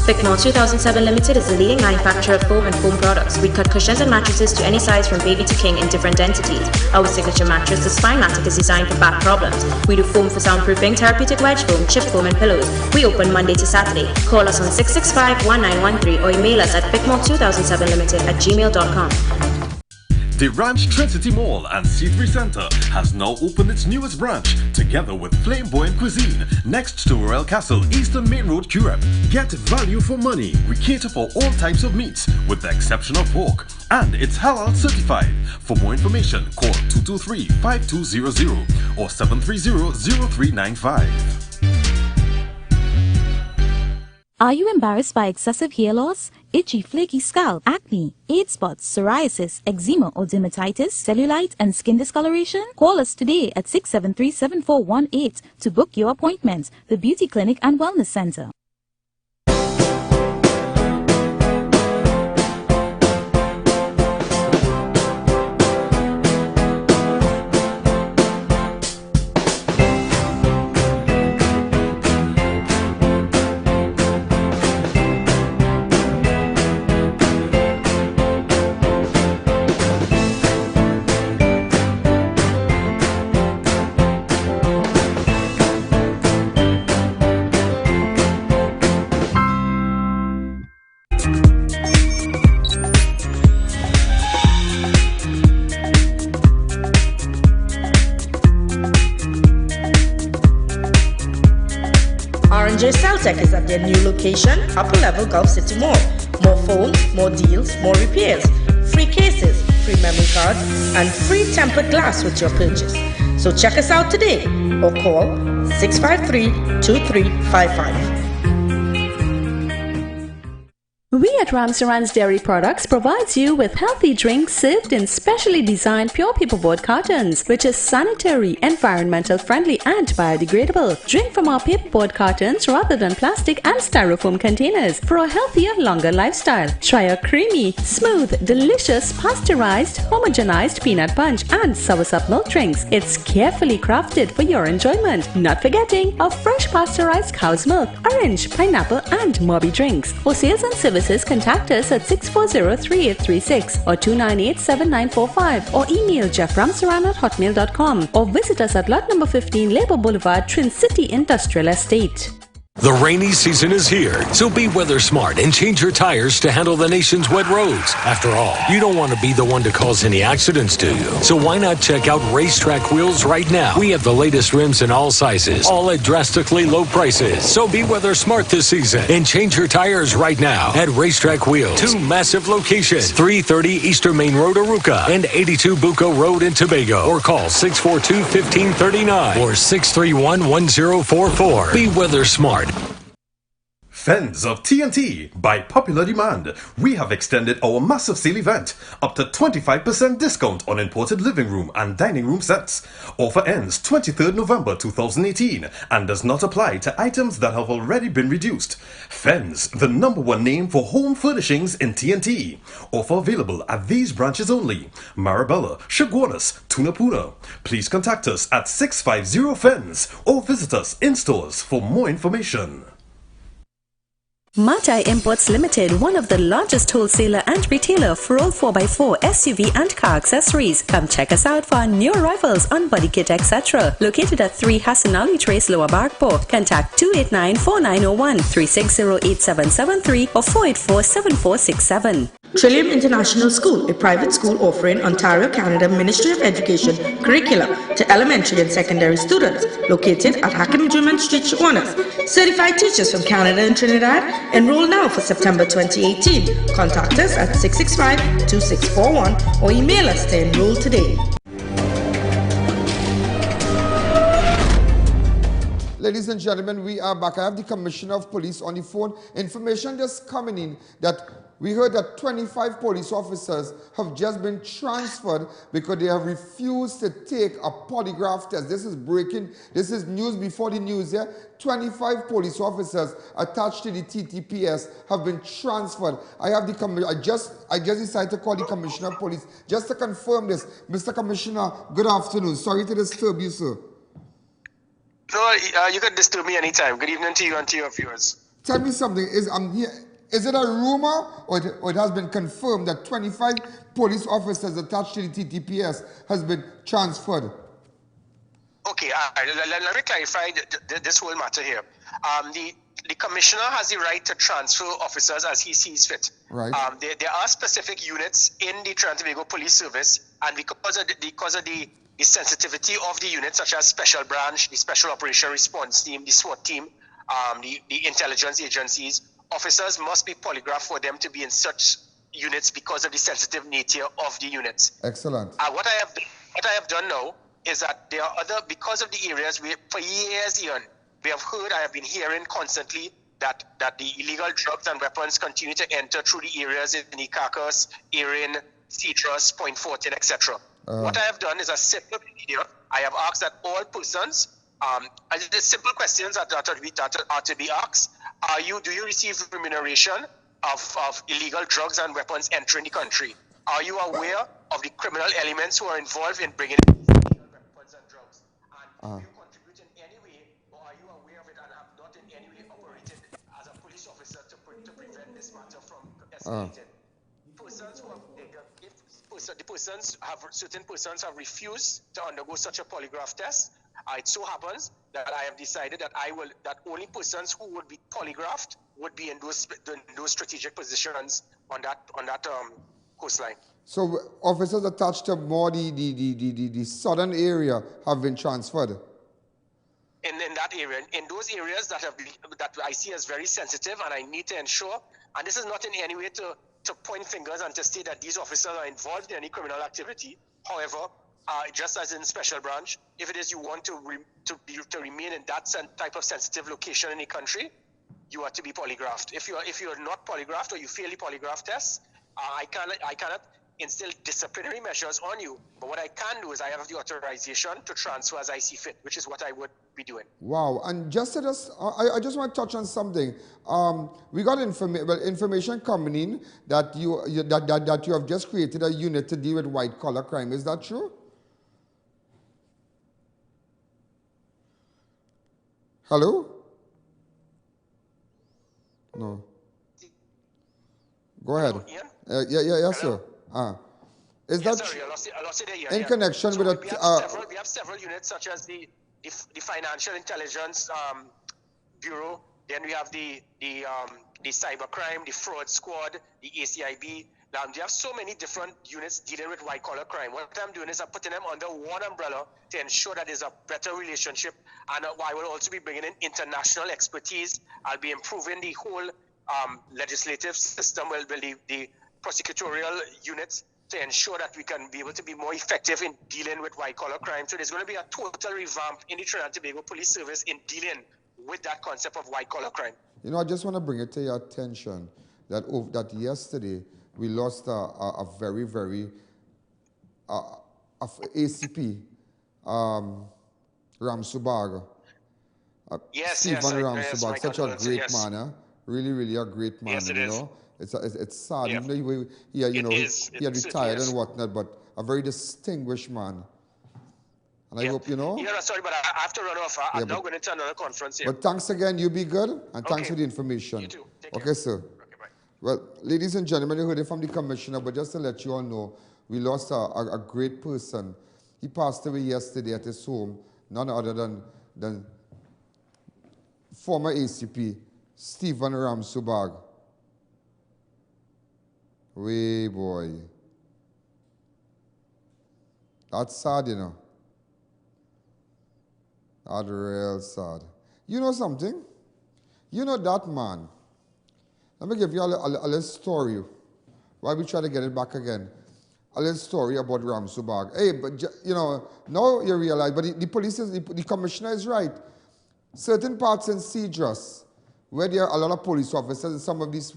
Bickmore 2007 Limited is the leading manufacturer of foam and foam products. We cut cushions and mattresses to any size from baby to king in different densities. Our signature mattress, the Spinematic, is designed for back problems. We do foam for soundproofing, therapeutic wedge foam, chip foam and pillows. We open Monday to Saturday. Call us on 665-1913 or email us at bickmore2007limited@gmail.com. The Ranch Trinity Mall and C3 Center has now opened its newest branch, together with Flamboyant Cuisine, next to Royal Castle, Eastern Main Road, Curep. Get value for money. We cater for all types of meats, with the exception of pork, and it's halal certified. For more information, call 223-5200 or 730-0395. Are you embarrassed by excessive hair loss? itchy flaky scalp, acne, age spots, psoriasis, eczema or dermatitis, cellulite and skin discoloration? Call us today at 673-7418 to book your appointment. The Beauty Clinic and Wellness Center. Celtech is at their new location, Upper Level Gulf City Mall. More phones, more deals, more repairs, free cases, free memory cards, and free tempered glass with your purchase. So check us out today or call 653-2355. We at Ramsaran's Dairy Products provides you with healthy drinks served in specially designed pure paperboard cartons, which is sanitary, environmental friendly and biodegradable. Drink from our paperboard cartons rather than plastic and styrofoam containers for a healthier, longer lifestyle. Try our creamy, smooth, delicious, pasteurized, homogenized peanut punch and soursop milk drinks. It's carefully crafted for your enjoyment. Not forgetting our fresh pasteurized cow's milk, orange, pineapple and Moby drinks. For sales and services, contact us at 640-3836 or 298-7945 or email jefframsaran@hotmail.com or visit us at lot number 15 Labour Boulevard, Trin City Industrial Estate. The rainy season is here, so be weather smart and change your tires to handle the nation's wet roads. After all, you don't want to be the one to cause any accidents, do you? So why not check out Racetrack Wheels right now? We have the latest rims in all sizes, all at drastically low prices. So be weather smart this season and change your tires right now at Racetrack Wheels. 2 massive locations, 330 Eastern Main Road, Aruca, and 82 Bucco Road in Tobago. Or call 642-1539 or 631-1044. Be weather smart. Fans of TNT, by popular demand, we have extended our massive sale event up to 25% discount on imported living room and dining room sets. Offer ends 23rd November 2018 and does not apply to items that have already been reduced. Fens, the #1 name for home furnishings in TNT. Offer available at these branches only: Marabella, Chaguanas, Tunapuna. Please contact us at 650 Fens or visit us in stores for more information. MIDDAY Imports Limited, one of the largest wholesaler and retailer for all 4x4, SUV and car accessories. Come check us out for our new arrivals on body kit, etc. Located at 3 Hassanali Trace, Lower Barkport. Contact 289-4901, 360-8773 or 484-7467. Trillium International School, a private school offering Ontario, Canada Ministry of Education curricula to elementary and secondary students, located at Hackam Street, Chaguanas. Certified teachers from Canada and Trinidad. Enroll now for September 2018. Contact us at 665-2641 or email us to enroll today. Ladies and gentlemen, we are back. I have the Commissioner of Police on the phone. Information just coming in that we heard that 25 police officers have just been transferred because they have refused to take a polygraph test. This is breaking. This is news before the news here. 25 police officers attached to the TTPS have been transferred. I have the I just decided to call the Commissioner of Police just to confirm this. Mr. Commissioner, good afternoon. Sorry to disturb you, sir. No, you can disturb me anytime. Good evening to you and to your viewers. Tell me something. Is it a rumor or it has been confirmed that 25 police officers attached to the TTPS has been transferred? Okay, let me clarify this whole matter here. The commissioner has the right to transfer officers as he sees fit. Right. There are specific units in the Trinidad and Tobago Police Service, and because of the sensitivity of the units, such as Special Branch, the Special Operation Response Team, the SWAT team, the intelligence agencies, officers must be polygraphed for them to be in such units because of the sensitive nature of the units. Excellent. What I have done now is that because of the areas where for years, Ian, I have been hearing constantly that the illegal drugs and weapons continue to enter through the areas in the Carcass, I.A.N, Citrus, Point 14, etc. What I have done is a simple procedure. I have asked that all persons, the simple questions that are to be asked. Do you receive remuneration of illegal drugs and weapons entering the country? Are you aware of the criminal elements who are involved in bringing in illegal weapons and drugs? And do you contribute in any way, or are you aware of it and have not in any way operated as a police officer to prevent this matter from escalating? Certain persons have refused to undergo such a polygraph test. It so happens that I have decided that only persons who would be polygraphed would be in those strategic positions on that coastline. So officers attached to more the southern area have been transferred? In that area, in those areas that I see as very sensitive, and I need to ensure, and this is not in any way to point fingers and to say that these officers are involved in any criminal activity. However, just as in special branch, if it is you want to remain in that type of sensitive location in the country, you are to be polygraphed. If you are not polygraphed or you fail the polygraph test, I cannot instill disciplinary measures on you. But what I can do is I have the authorization to transfer as I see fit, which is what I would be doing. Wow. And just I just want to touch on something. We got information coming in that you have just created a unit to deal with white collar crime. Is that true? Hello? No. Go ahead. Yes, sir. Is that sorry, I lost it here. in connection with we have several units such as the Financial Intelligence Bureau. Then we have the cybercrime, the fraud squad, the ACIB. Now, they have so many different units dealing with white collar crime. What I'm doing is I'm putting them under one umbrella to ensure that there's a better relationship. And I will also be bringing in international expertise. I'll be improving the whole legislative system, the prosecutorial units, to ensure that we can be able to be more effective in dealing with white collar crime. So there's going to be a total revamp in the Trinidad and Tobago Police Service in dealing with that concept of white collar crime. You know, I just want to bring it to your attention that yesterday we lost a very, very ACP, Ramsubag. Stephen Ramsubag, such a great man, really, really a great man. Yes, it is. Know? It's sad. Yeah. He had retired and whatnot, but a very distinguished man. And I hope, you know. Yeah, sorry, but I have to run off. I'm now going into another conference here. But thanks again. You be good. And thanks for the information. You too. Take care. Okay, sir. Okay, bye. Well, ladies and gentlemen, you heard it from the commissioner, but just to let you all know, we lost a great person. He passed away yesterday at his home, none other than former ACP, Stephen Ramsubag. Way boy. That's sad, you know. That's real sad. You know something? You know that man. Let me give you a little story. Why we try to get it back again. A little story about Ramsubag. Hey, but you know, now you realize, but the police, the commissioner is right. Certain parts in Cedrus, where there are a lot of police officers in some of these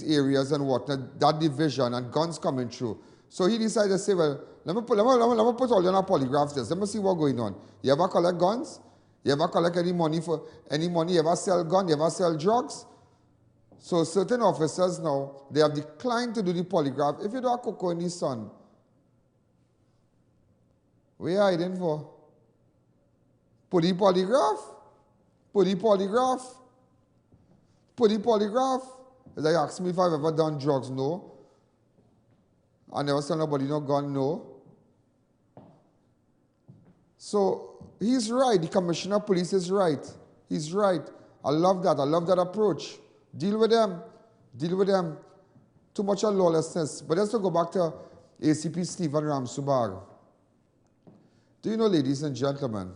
areas and whatnot, that division and guns coming through. So he decided to say, well, let me put all in a polygraph test. Let me see what's going on. You ever collect guns? You ever collect any money? You ever sell guns? You ever sell drugs? So certain officers now, they have declined to do the polygraph. If you do a cocoa in the sun, where are you hiding for? Put the polygraph? Put the polygraph? Put the polygraph? As I asked me if I've ever done drugs, no. I never saw nobody no gun, no. So he's right. The commissioner of police is right. He's right. I love that. I love that approach. Deal with them. Deal with them. Too much of lawlessness. But let's go back to ACP Stephen Ramsubag. Do you know, ladies and gentlemen,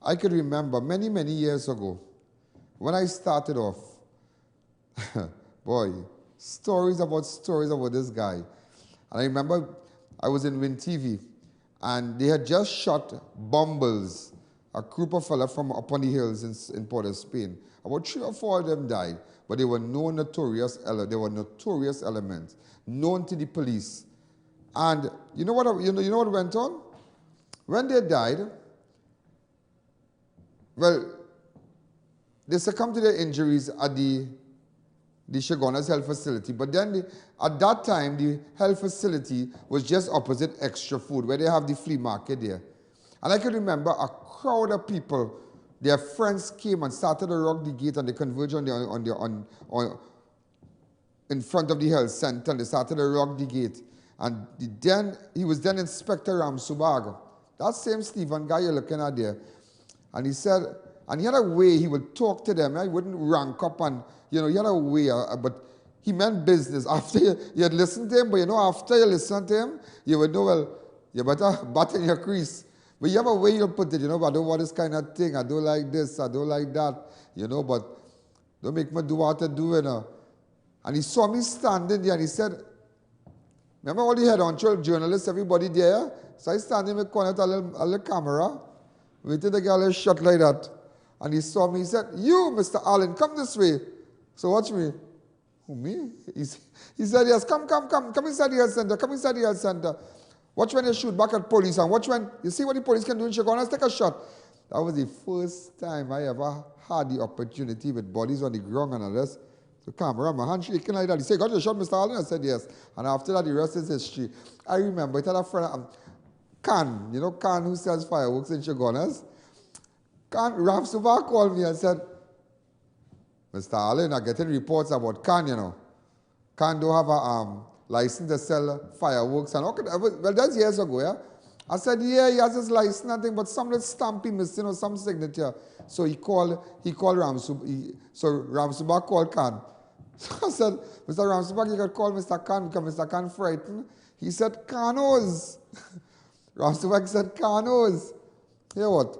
I can remember many, many years ago when I started off, boy, stories about this guy. And I remember I was in Win TV, and they had just shot Bumbles a group of fellas from up on the hills in Port of Spain. About 3 or 4 of them died, but they were notorious elements, known to the police. And you know what went on? When they died, well, they succumbed to their injuries at the Shogunas Health Facility. But then, at that time, the health facility was just opposite Extra Food, where they have the flea market there. And I can remember a crowd of people, their friends came and started to rock the gate, and they converged in front of the health center, and they started to rock the gate. And he was then Inspector Ramsubag. That same Stephen guy you're looking at there. And he said, and he had a way he would talk to them. He wouldn't rank up and, he had a way, but he meant business. After you had listened to him, but after you listen to him, you would know, well, you better bat in your crease. But you have a way you'll put it, I don't want this kind of thing. I don't like this, I don't like that, but don't make me do what I do, And he saw me standing there and he said, remember all the head-on journalists, everybody there? So I stand in the corner with a little camera, waiting to get a little shot like that. And he saw me, he said, you, Mr. Allen, come this way. So watch me. Who, me? He said, yes, come inside the health center, come inside the health center. Watch when they shoot back at police, and watch when, you see what the police can do in Chicago, let's take a shot. That was the first time I ever had the opportunity with bodies on the ground and all this. The camera, my hand shaking like that. He said, got your shot, Mr. Allen? I said, yes. And after that, the rest is history. I remember, it had a friend, Khan, Khan who sells fireworks in Chagonas. Khan, Ramsuba called me and said, Mr. Allen, I'm getting reports about Khan, Khan don't have a license to sell fireworks. And well, that's years ago, yeah? I said, yeah, he has his license, nothing, but some little stamp he missing or some signature. So he called Ramsuba, so Ramsuba called Khan. So I said, Mr. Ramsuba, you can call Mr. Khan because Mr. Khan frightened. He said, Khanos. Ramsuba said, Khanos. Hear what?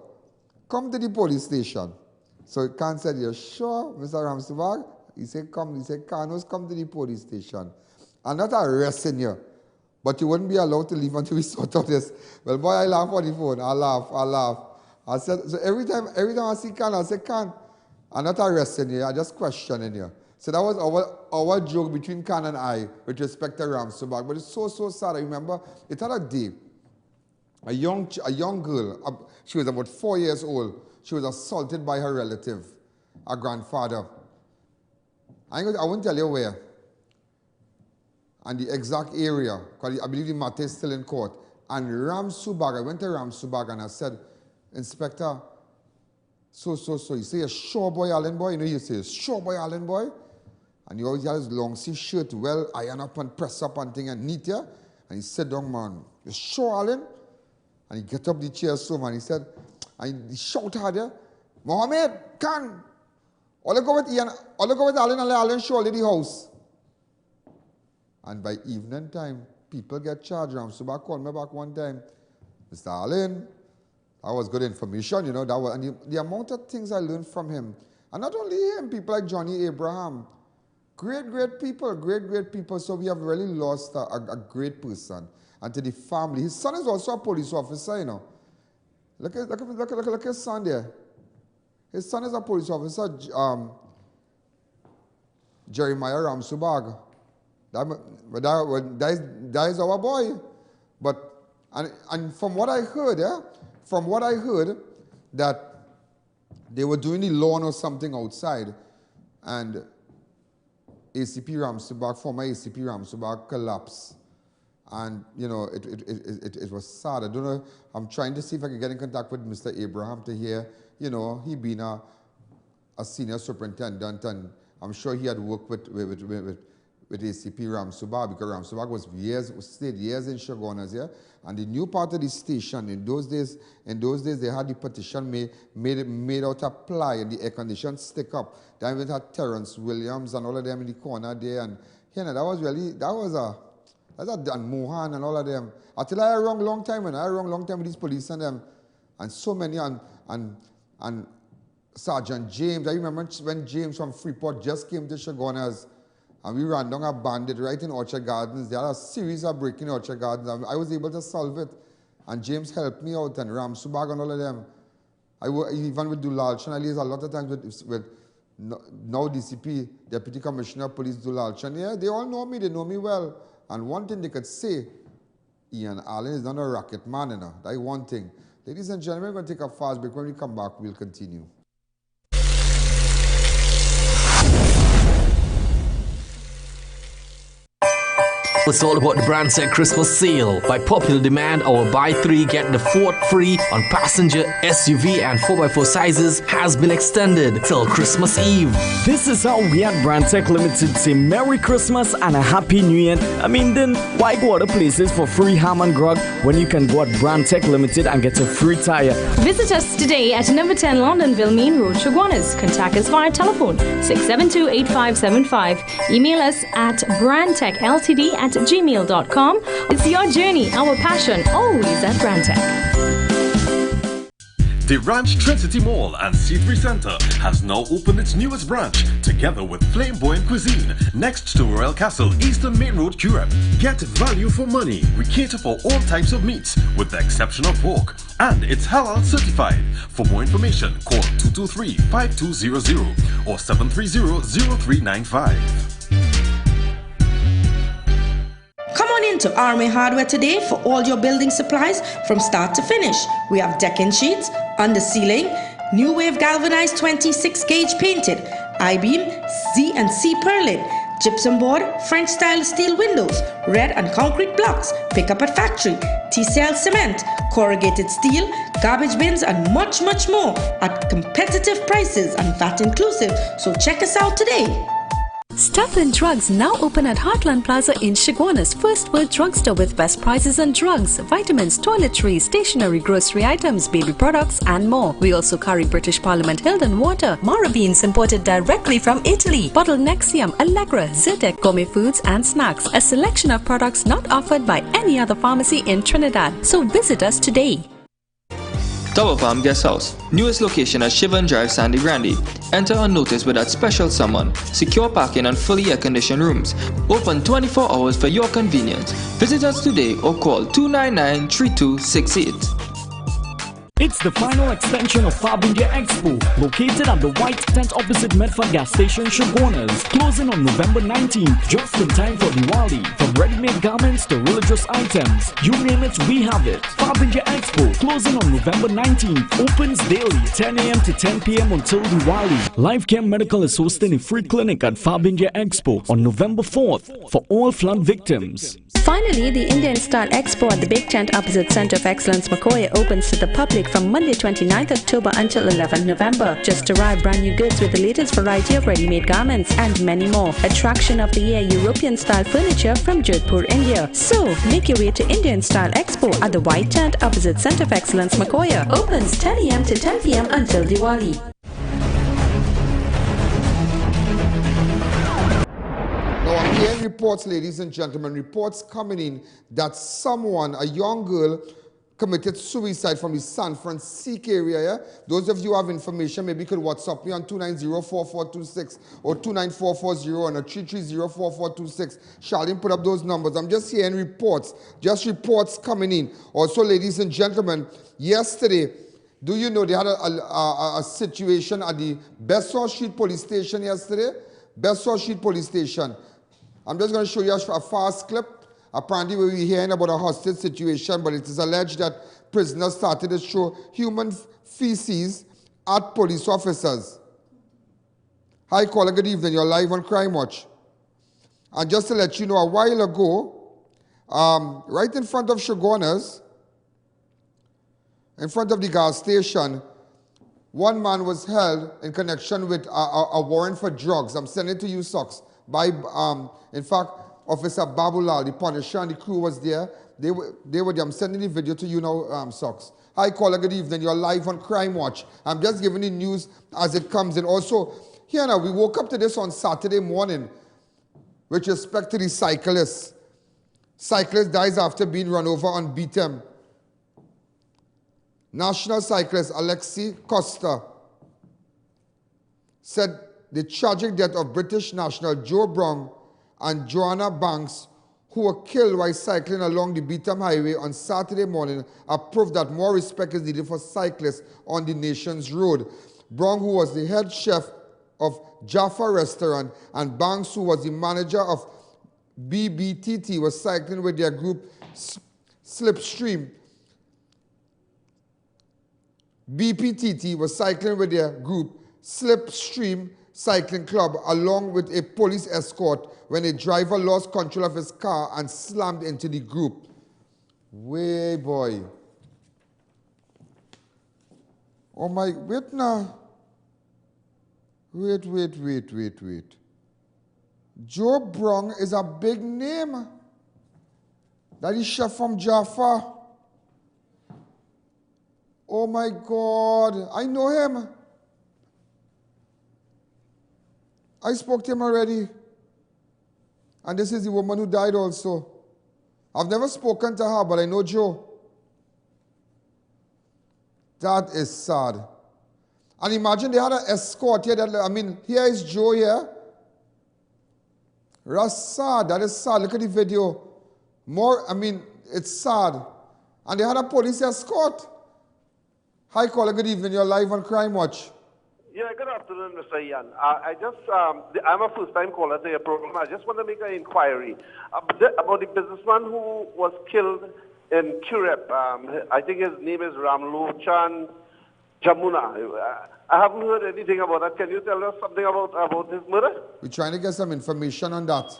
Come to the police station. So Khan said, you're sure, Mr. Ramsuba? He said, come. He said, Khanos, come to the police station. I'm not arresting you, but you wouldn't be allowed to leave until we sort out this. Well, boy, I laugh on the phone. I laugh. I said, so every time I see Khan, I say, Khan, I'm not arresting you, I'm just questioning you. So that was our joke between Khan and I with respect to Ramsuba. But it's so sad. I remember it had a day. A young girl, she was about 4 years old. She was assaulted by her relative, her grandfather. I won't tell you where. And the exact area, because I believe the matter is still in court. And Ramsubag, I went to Ramsubag and I said, Inspector, so, you say a sure boy, Allen boy? You say a sure boy, Allen boy? And he always had his long sleeve shirt, well iron up and press up and thing and neat, yeah? And he said, down, man, you sure, Allen? And he get up the chair so, man, he said, and he shout hard, yeah? Mohammed, Khan, all I go with Allen and let Allen show the house. And by evening time, people get charged. Ramsuba called me back one time. Mr. Allen, that was good information, and the amount of things I learned from him. And not only him, people like Johnny Abraham. Great people. So we have really lost a great person. And to the family. His son is also a police officer, Look at his son there. His son is a police officer, Jeremiah Ramsubag. That is our boy. But, and from what I heard, that they were doing the lawn or something outside, and ACP Ramsubag, former ACP Ramsubag collapsed. And, it was sad. I don't know, I'm trying to see if I can get in contact with Mr. Abraham to hear, he being a senior superintendent, and I'm sure he had worked with ACP Ramsubag, because Ramsubag stayed years in Chagonas, yeah? And the new part of the station, in those days they had the partition made out of ply and the air condition stick up. Then we had Terrence Williams and all of them in the corner there, and and Mohan and all of them. Until I had a long time with these police and them, and so many, and Sergeant James. I remember when James from Freeport just came to Chagonas, and we ran down a bandit right in Orchard Gardens. There had a series of breaking in Orchard Gardens, and I was able to solve it. And James helped me out, and Ramsubag and all of them. Even with Dulal Chanalies, a lot of times with now DCP, Deputy Commissioner of Police Dulal Chan, yeah, they all know me, they know me well. And one thing they could say, Ian Allen is not a racket man, you know. That's one thing. Ladies and gentlemen, we're going to take a fast break. When we come back, we'll continue. It's all about the BRENT Christmas sale. By popular demand, our buy 3 get the 4th free on passenger, SUV and 4x4 sizes has been extended till Christmas Eve. This is how we at BRENT Limited say Merry Christmas and a Happy New Year. I mean, then why go other places for free ham and grog when you can go at BRENT Limited and get a free tire? Visit us today at number 10 Londonville Main Road, Chaguanas. Contact us via telephone 672-8575. Email us at brandtechltd@gmail.com. It's your journey, our passion, always at BRANTEC. The Ranch Trinity Mall and C3 Center has now opened its newest branch, together with Flamboyant Cuisine, next to Royal Castle, Eastern Main Road, Curep. Get value for money. We cater for all types of meats, with the exception of pork, and it's halal certified. For more information, call 223-5200 or 730-0395. Come on into ARIMA Hardware today for all your building supplies from start to finish. We have decking sheets, under ceiling, new wave galvanized 26 gauge painted, I-beam, Z&C purlin, gypsum board, French style steel windows, red and concrete blocks, pick up at factory, T-cell cement, corrugated steel, garbage bins and much more at competitive prices and VAT inclusive. So check us out today. Stuff and Drugs now open at Heartland Plaza in Chaguanas, First World Drugstore with best prices on drugs, vitamins, toiletries, stationery, grocery items, baby products and more. We also carry British Parliament Hilden water, Mara beans imported directly from Italy, bottled Nexium, Allegra, Zyrtec, gourmet foods and snacks. A selection of products not offered by any other pharmacy in Trinidad. So visit us today. Tower Farm Guest House, newest location at Shivan Drive, Sandy Grande. Enter unnoticed with that special someone. Secure parking and fully air-conditioned rooms. Open 24 hours for your convenience. Visit us today or call 299-3268. It's the final extension of Farbingia Expo, located at the White Tent opposite Medford Gas Station, Chaguanas, closing on November 19th, just in time for Diwali. From ready-made garments to religious items, you name it, we have it. Farbingia Expo, closing on November 19th, opens daily, 10 a.m. to 10 p.m. until Diwali. Life Care Medical is hosting a free clinic at Farbingia Expo on November 4th for all flood victims. Finally, the Indian Style Expo at the Big Tent opposite Center of Excellence, Makoya, opens to the public from Monday 29th October until 11th November. Just arrive brand new goods with the latest variety of ready-made garments and many more. Attraction of the year, European style furniture from Jodhpur, India. So, make your way to Indian Style Expo at the White Tent opposite Center of Excellence, Makoya. Opens 10 a.m. to 10 p.m. until Diwali. Now, again, reports, ladies and gentlemen, reports coming in that someone, a young girl, committed suicide from the San Francisco area. Yeah? Those of you who have information, maybe you could WhatsApp me on 290-4426 or 29440 and 330-4426. Charlene put up those numbers. I'm just hearing reports, just reports coming in. Also, ladies and gentlemen, yesterday, do you know they had a situation at the Besson Street Police Station yesterday? Besson Street Police Station. I'm just going to show you a fast clip. Apparently, we were hearing about a hostage situation, but it is alleged that prisoners started to throw human feces at police officers. Hi, caller, good evening. You're live on Crime Watch. And just to let you know, a while ago, right in front of Chaguanas, in front of the gas station, one man was held in connection with a warrant for drugs. I'm sending it to you, Socks. By, in fact, Officer Babulal, the Punisher, and the crew was there. They were there. I'm sending the video to you now, Socks. Hi, caller, good evening. You're live on Crime Watch. I'm just giving the news as it comes in. Also, here now, we woke up to this on Saturday morning with respect to the cyclist. Cyclist dies after being run over on BTM. National cyclist Alexei Costa said the tragic death of British national Joe Brown and Joanna Banks, who were killed while cycling along the Beetham Highway on Saturday morning are proof that more respect is needed for cyclists on the nation's road. Brown, who was the head chef of Jaffa Restaurant, and Banks, who was the manager of BBTT, was cycling with their group Slipstream. BPTT was cycling with their group Slipstream Cycling Club along with a police escort when a driver lost control of his car and slammed into the group. Way boy. Oh my, wait now. Wait. Joe Brown is a big name. That is chef from Jaffa. Oh my God, I know him. I spoke to him already. And this is the woman who died also. I've never spoken to her, but I know Joe. That is sad. And imagine they had an escort here. Here is Joe here. That's sad. That is sad. Look at the video. It's sad. And they had a police escort. Hi, caller. Good evening. You're live on Crime Watch. Yeah, good afternoon, Mr. Ian. I'm a first-time caller to your program. I just want to make an inquiry about the businessman who was killed in Curep. I think his name is Ramlochan Jamuna. I haven't heard anything about that. Can you tell us something about his murder? We're trying to get some information on that.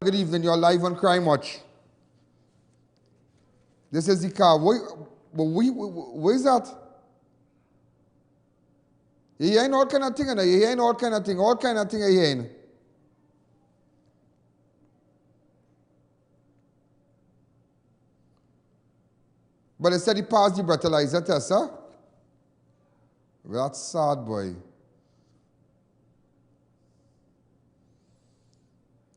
Good evening, you're live on Crime Watch. This is the car. Where is that? You're hearing all kind of thing, and you're hearing all kind of thing you're hearing. But they said he passed the breathalyzer test, huh? That's sad, boy.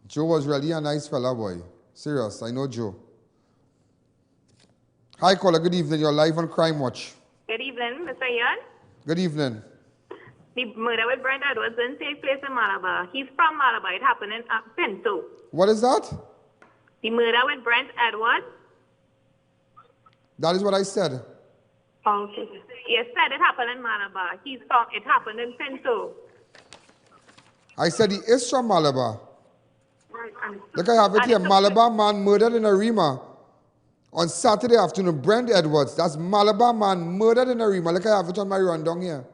Joe was really a nice fella, boy. Serious, I know Joe. Hi, caller. Good evening. You're live on Crime Watch. Good evening, Mr. Ian. Good evening. The murder with Brent Edwards didn't take place in Malabar. He's from Malabar. It happened in Pinto. What is that? The murder with Brent Edwards. That is what I said. Okay. You said it happened in Malabar. It happened in Pinto. I said he is from Malabar. Look, I have it here. Malabar man murdered in ARIMA on Saturday afternoon. Brent Edwards. That's Malabar man murdered in ARIMA. Look, I have it on my rundown here.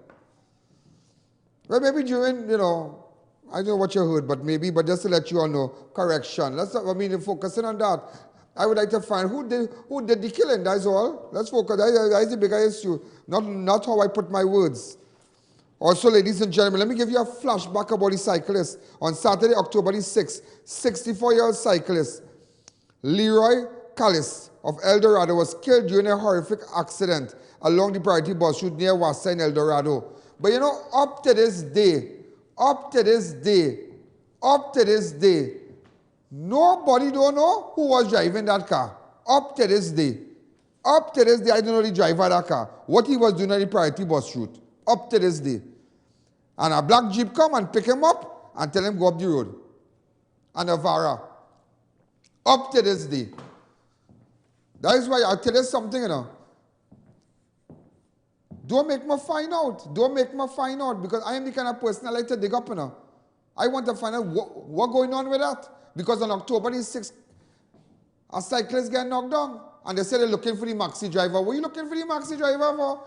Well, maybe during, I don't know what you heard, but just to let you all know, correction. Focusing on that. I would like to find who did the killing. That's all. Let's focus. That is the bigger issue. Not how I put my words. Also, ladies and gentlemen, let me give you a flashback about the cyclist. On Saturday, October the 6th, 64-year-old cyclist Leroy Callis of El Dorado was killed during a horrific accident along the priority bus route near Wassa in El Dorado. But up to this day, nobody don't know who was driving that car. Up to this day, I don't know the driver of that car, what he was doing on the priority bus route. Up to this day. And a black jeep come and pick him up and tell him go up the road. And a Vara. Up to this day. That is why I'll tell you something, Don't make me find out. Because I am the kind of person I like to dig up, I want to find out what going on with that. Because on October the 6th, a cyclist got knocked down. And they said they're looking for the maxi driver. What are you looking for the maxi driver for?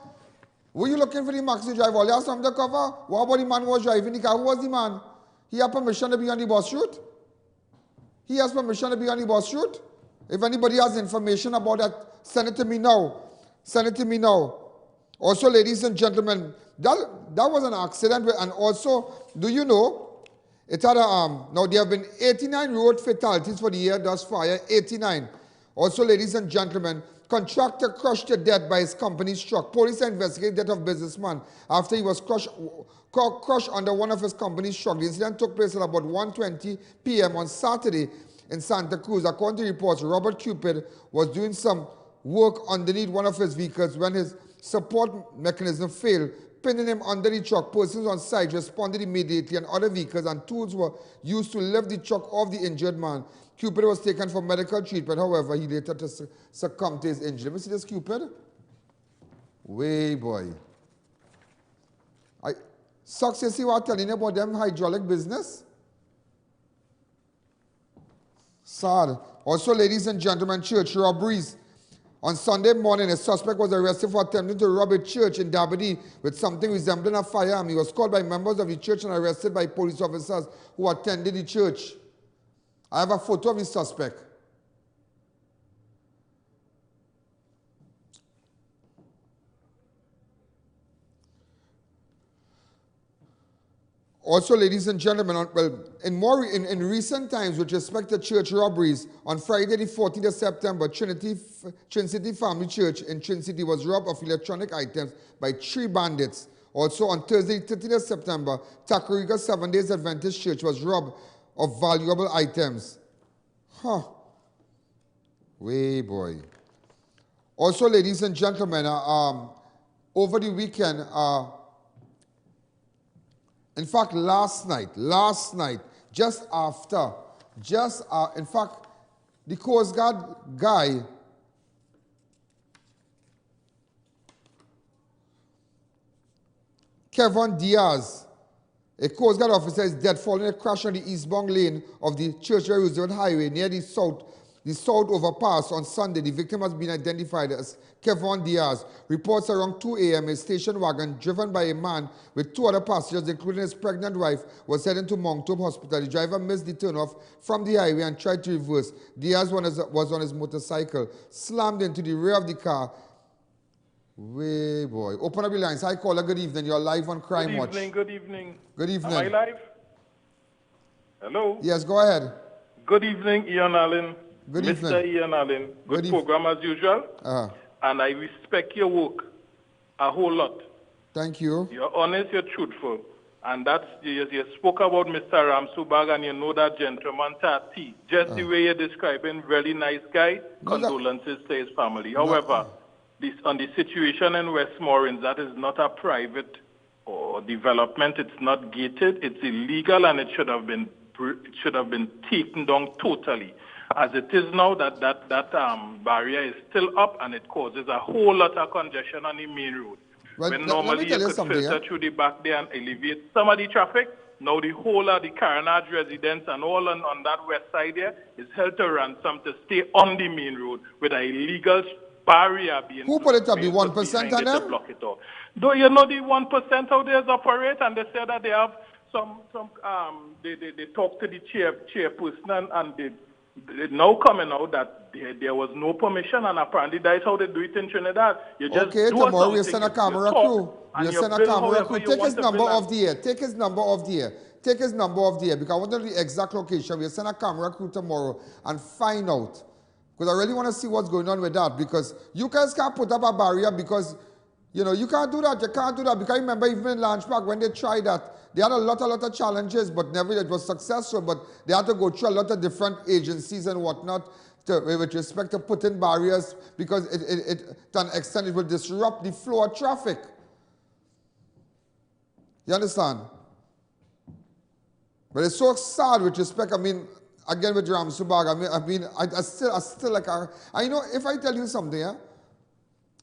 Were you looking for the maxi driver? You have something to cover? What about the man who was driving the car? Who was the man? He had permission to be on the bus route? He has permission to be on the bus route? If anybody has information about that, send it to me now. Also, ladies and gentlemen, that was an accident. And also, do you know, it had now there have been 89 road fatalities for the year thus far. 89. Also, ladies and gentlemen, Contractor crushed to death by his company's truck. Police investigate death of businessman after he was crushed under one of his company's truck. The incident took place at about 1:20 p.m. on Saturday in Santa Cruz. According to reports, Robert Cupid was doing some work underneath one of his vehicles when his support mechanism failed, pinning him under the truck. Persons on site responded immediately and other vehicles and tools were used to lift the truck off the injured man. Cupid was taken for medical treatment. However, he later succumbed to his injury. Let me see this Cupid. Way boy. Sucks, you see what I'm telling you about them hydraulic business? Sad. Also, ladies and gentlemen, church robberies. On Sunday morning, a suspect was arrested for attempting to rob a church in Dabadee with something resembling a firearm. He was called by members of the church and arrested by police officers who attended the church. I have a photo of the suspect. Also, ladies and gentlemen, in recent times, with respect to church robberies, on Friday the 14th of September, Trinity Family Church in Trin City was robbed of electronic items by 3 bandits. Also, on Thursday, 13th of September, Tacarigga Seventh-day Adventist Church was robbed of valuable items. Huh. Way boy. Also, ladies and gentlemen, over the weekend, in fact, last night, in fact, the Coast Guard guy, Kevin Diaz, a Coast Guard officer, is dead following a crash on the eastbound lane of the Churchill Roosevelt Highway near the south overpass on Sunday. The victim has been identified as Kevin Diaz. Reports around 2 a.m. a station wagon driven by a man with 2 other passengers, including his pregnant wife, was heading to MONTEM Hospital. The driver missed the turnoff from the highway and tried to reverse. Diaz was on his motorcycle, slammed into the rear of the car. Way boy. Open up your lines. Hi, caller. Good evening. You're live on Crime Watch. Good evening. Good evening. Am I live? Hello? Yes, go ahead. Good evening, Ian Allen. Good Mr. evening. Ian Allen. Good program as usual. And I respect your work a whole lot. Thank you. You're honest, you're truthful. And that's, you spoke about Mr. Ram Subag, and you know that gentleman, Tati. Just the way you're describing, really nice guy. Condolences to his family. However, on the situation in Westmoreland, that is not a private or development. It's not gated. It's illegal, and it should have been taken down totally. As it is now, that barrier is still up, and it causes a whole lot of congestion on the main road. Well, when normally you could filter through the back there and alleviate some of the traffic, now the whole of the Carnage residents and all on that west side there is held to ransom to stay on the main road with an illegal barrier being... Who put it up, the 1% on them? Block it off. Though you know the 1% out there is operate, and they say that they have they talk to the chairperson, and they now coming out that there was no permission, and apparently that's how they do it in Trinidad. You just okay, tomorrow we'll send a camera crew. We'll send a camera crew. Take his number off the air. Take his number off the air. Take his number off the air, because I want to know the exact location. We'll send a camera crew tomorrow and find out. Because I really want to see what's going on with that, because you guys can't put up a barrier because, you know, you can't do that. You can't do that. Because I remember even in Launchback when they tried that, they had a lot of challenges, but never it was successful. But they had to go through a lot of different agencies and whatnot with respect to putting barriers, because it to an extent it will disrupt the flow of traffic. You understand? But it's so sad with respect. I mean, again with Ram Subag, I still like, I know if I tell you something, yeah?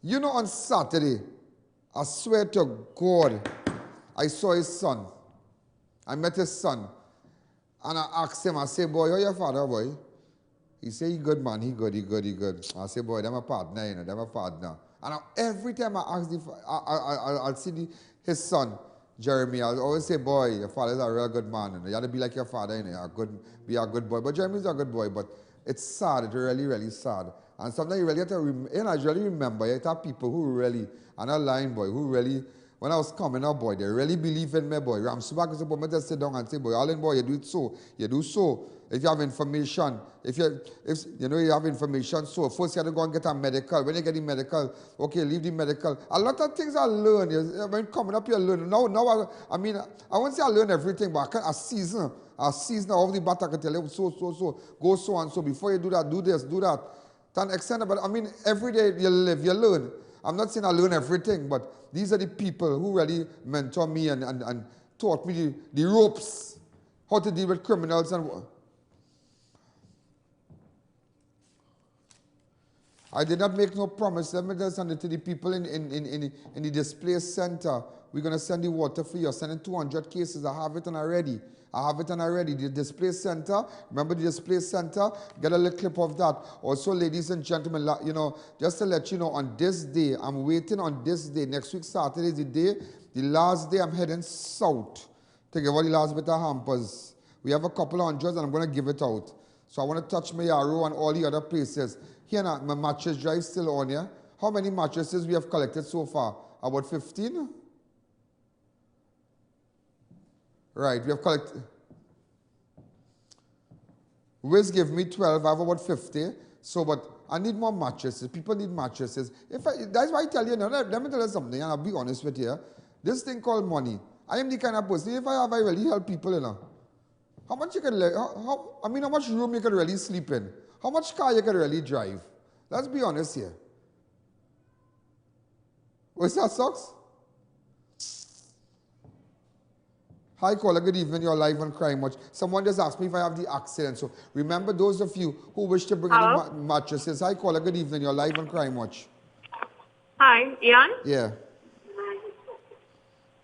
You know, on Saturday, I swear to God, I saw his son. I met his son. And I asked him, I say, boy, how your father, boy? He say, he good, man, he good. I say, boy, them a partner, you know, them a partner. And every time I ask I'll see his son, Jeremy, I'll always say, boy, your father's a real good man. You know? You have to be like your father, you know, be a good boy. But Jeremy's a good boy, but it's sad, it's really, really sad. And sometimes you really have to, you know, I really remember, you have people who really, are not lying, boy, who really when I was coming up, boy, they really believe in me, boy. Ramsubak is about me to sit down and say, boy, Allen, boy, you do it so. You do so. If you have information, if you have information, so first you have to go and get a medical. When you get the medical, okay, leave the medical. A lot of things I learn. When coming up, you learn. Now I mean, I won't say I learn everything, but I season all the battle. I can tell you so, go so and so. Before you do that, do this, do that. To an extent, but I mean, every day you live, you learn. I'm not saying I learn everything, but these are the people who really mentor me and taught me the ropes, how to deal with criminals and. I did not make no promise. Let me just send it to the people in the display center. We're going to send the water for you. Sending 200 cases. I have it and already. The display center. Remember the display center? Get a little clip of that. Also, ladies and gentlemen, you know, just to let you know, on this day, I'm waiting on this day. Next week, Saturday is the last day I'm heading south to give all the last bit of hampers. We have a couple of hundreds and I'm going to give it out. So I want to touch my Yarrow and all the other places. Here now, my mattress drive still on here. How many mattresses we have collected so far? About 15? Right, we have collected. Wiz give me 12, I have about 50. So, but I need more mattresses. People need mattresses. That's why I tell you, now, let me tell you something, and I'll be honest with you. This thing called money, I am the kind of person, if I really help people, you know. How much you can, how much room you can really sleep in? How much car you can really drive? Let's be honest here. What's that, Socks? Hi, caller. Good evening. You're live on Crime Watch. Someone just asked me if I have the accident. So remember, those of you who wish to bring in mattresses. Hi, caller. Good evening. You're live on Crime Watch. Hi, Ian? Yeah.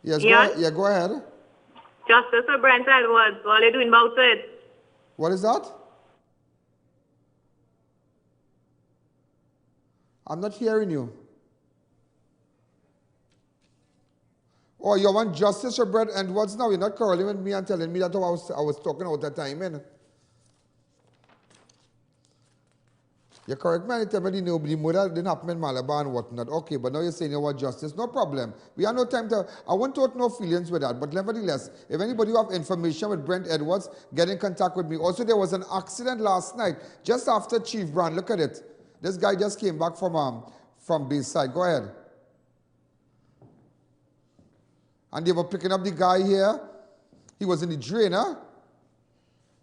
Yes, Ian? Go ahead. Justice for Brent Edwards. What are you doing about it? What is that? I'm not hearing you. Oh, you want justice for Brent Edwards now? You're not calling with me and telling me that I was talking all the time, man. You're correct, man. You tell me the murder didn't happen in Malabar and whatnot. Okay, but now you're saying you want justice. No problem. We have no time to... I won't talk no feelings with that. But nevertheless, if anybody who have information with Brent Edwards, get in contact with me. Also, there was an accident last night, just after Chief Brand. Look at it. This guy just came back from Bayside. Go ahead. And they were picking up the guy here. He was in the drain, huh?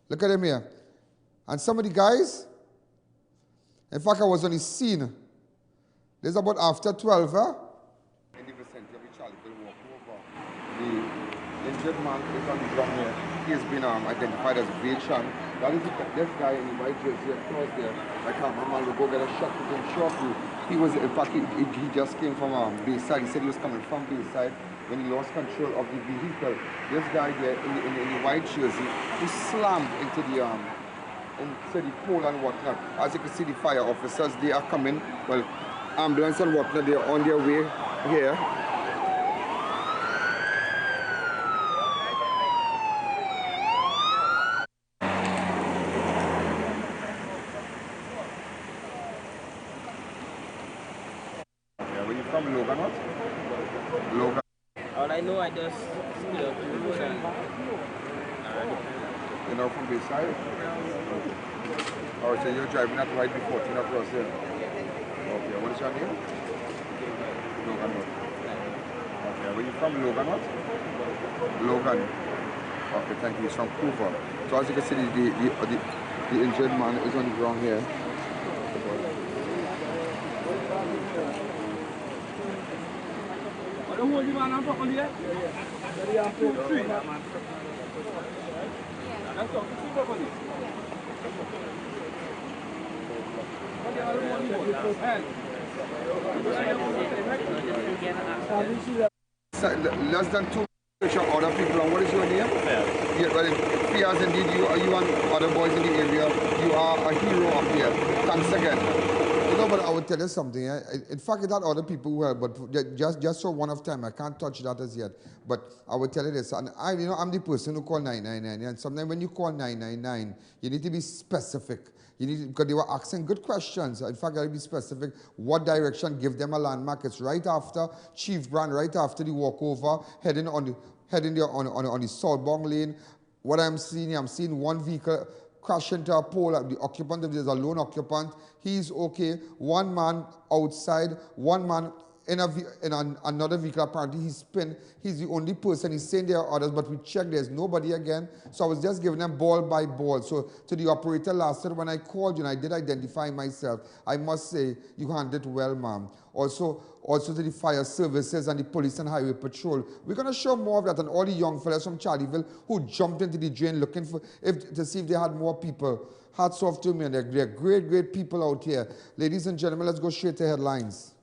Look at him here. And some of the guys... In fact, I was on the scene. This is about after 12, huh? In the vicinity of the Charlie will walk over. The injured man is on the ground here. He has been identified as Vachan. That is this guy in the white jersey across there. My cameraman will go get a shot with him shortly. He was, in fact, he just came from Bayside. He said he was coming from Bayside when he lost control of the vehicle. This guy there in the white jersey, he slammed into the pole and whatnot. As you can see, the fire officers, they are coming. Well, ambulance and whatnot, they are on their way here. Where you from, Logan, what? Logan. All I know, I just speed up the road and... You know, from Bayside? Oh, so you're driving at right before 14 across here? Okay, what is your name? Logan what? Okay, where you from, Logan what? Logan. Okay, thank you. He's from Cooper. So as you can see, the injured man is on the ground here. Less than 2 other people. And what is your name? Yeah, well, Piaz, indeed, you and other boys in the area, you are a hero up here. Thanks again. No, but I would tell you something. In fact, it had other people who helped, but just for one of time, I can't touch that as yet. But I would tell you this, and I'm the person who called 999, and sometimes when you call 999, you need to be specific. Because they were asking good questions. In fact, I gotta be specific. What direction? Give them a landmark. It's right after Chief Brand, right after the walkover, heading on the southbound lane. What I'm seeing one vehicle crash into a pole. The occupant, if there's a lone occupant, he's okay. One man outside, one man in another vehicle, apparently he's pinned. He's the only person. He's saying there are others, but we checked, there's nobody again. So I was just giving them ball by ball. So to the operator last night, when I called you and I did identify myself, I must say, you handled it well, ma'am. Also to the fire services and the police and highway patrol. We're going to show more of that, and all the young fellas from Charlieville who jumped into the drain looking to see if they had more people. Hats off to me, and they're great, great people out here. Ladies and gentlemen, let's go straight to headlines.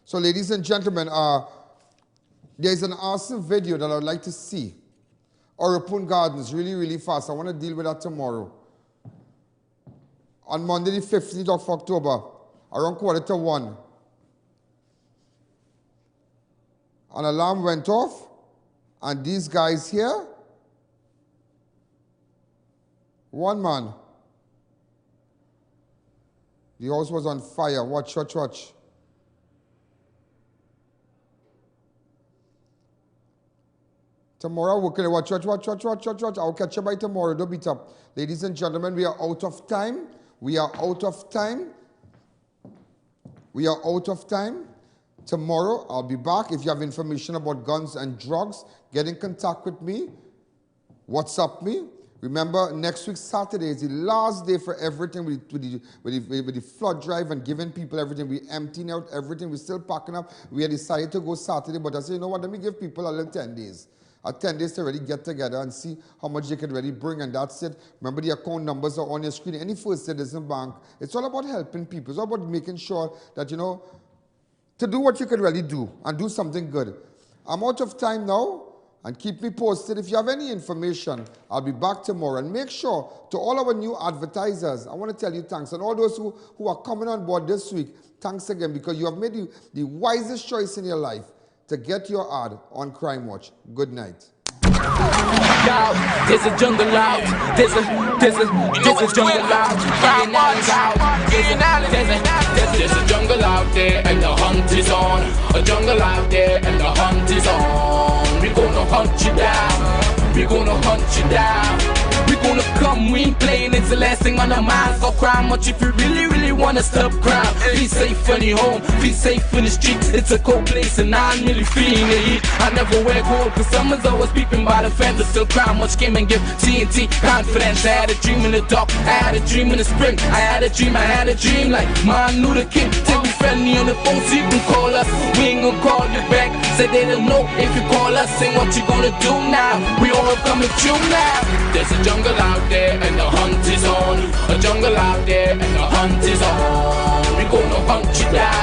So, ladies and gentlemen, there's an awesome video that I would like to see. Orapun Gardens, really, really fast. I want to deal with that tomorrow. On Monday, the 15th of October, around 1:45, an alarm went off, and these guys here, one man, the house was on fire. Watch, watch, watch. Tomorrow, we're watch. I'll catch you by tomorrow. Don't beat up. Ladies and gentlemen, we are out of time. We are out of time. We are out of time. Tomorrow, I'll be back. If you have information about guns and drugs, get in contact with me. WhatsApp me. Remember, next week, Saturday, is the last day for everything with the flood drive and giving people everything. We're emptying out everything. We're still packing up. We had decided to go Saturday, but I said, you know what, let me give people a little 10 days. 10 days to really get together and see how much they can really bring, and that's it. Remember, the account numbers are on your screen. Any First Citizen Bank, it's all about helping people. It's all about making sure that, you know, to do what you can really do and do something good. I'm out of time now, and keep me posted. If you have any information, I'll be back tomorrow. And make sure, to all our new advertisers, I want to tell you thanks. And all those who are coming on board this week, thanks again, because you have made the wisest choice in your life to get your ad on Crime Watch. Good night. There's a jungle out. There's a jungle out. There's a jungle out there and the hunt is on. A jungle out there and the hunt is on. We're gonna hunt you down. We're gonna hunt you down. We're gonna come, we ain't playing, it's the last thing on our minds. For crime much if you really wanna stop crime. Be safe in your home, be safe in the streets. It's a cold place and I'm really feeling the heat. I never wear gold cause someone's always peeping by the fence. Still crime much came and give TNT confidence. I had a dream in the dark, I had a dream in the spring. I had a dream like Martin Luther King. Take me friendly on the phone so you can call us. We ain't gonna call you back. Say they don't know if you call us. Say what you gonna do now. We all coming through now. There's a jungle out there and the hunt is on. A jungle out there and the hunt is on. We gonna hunt you down.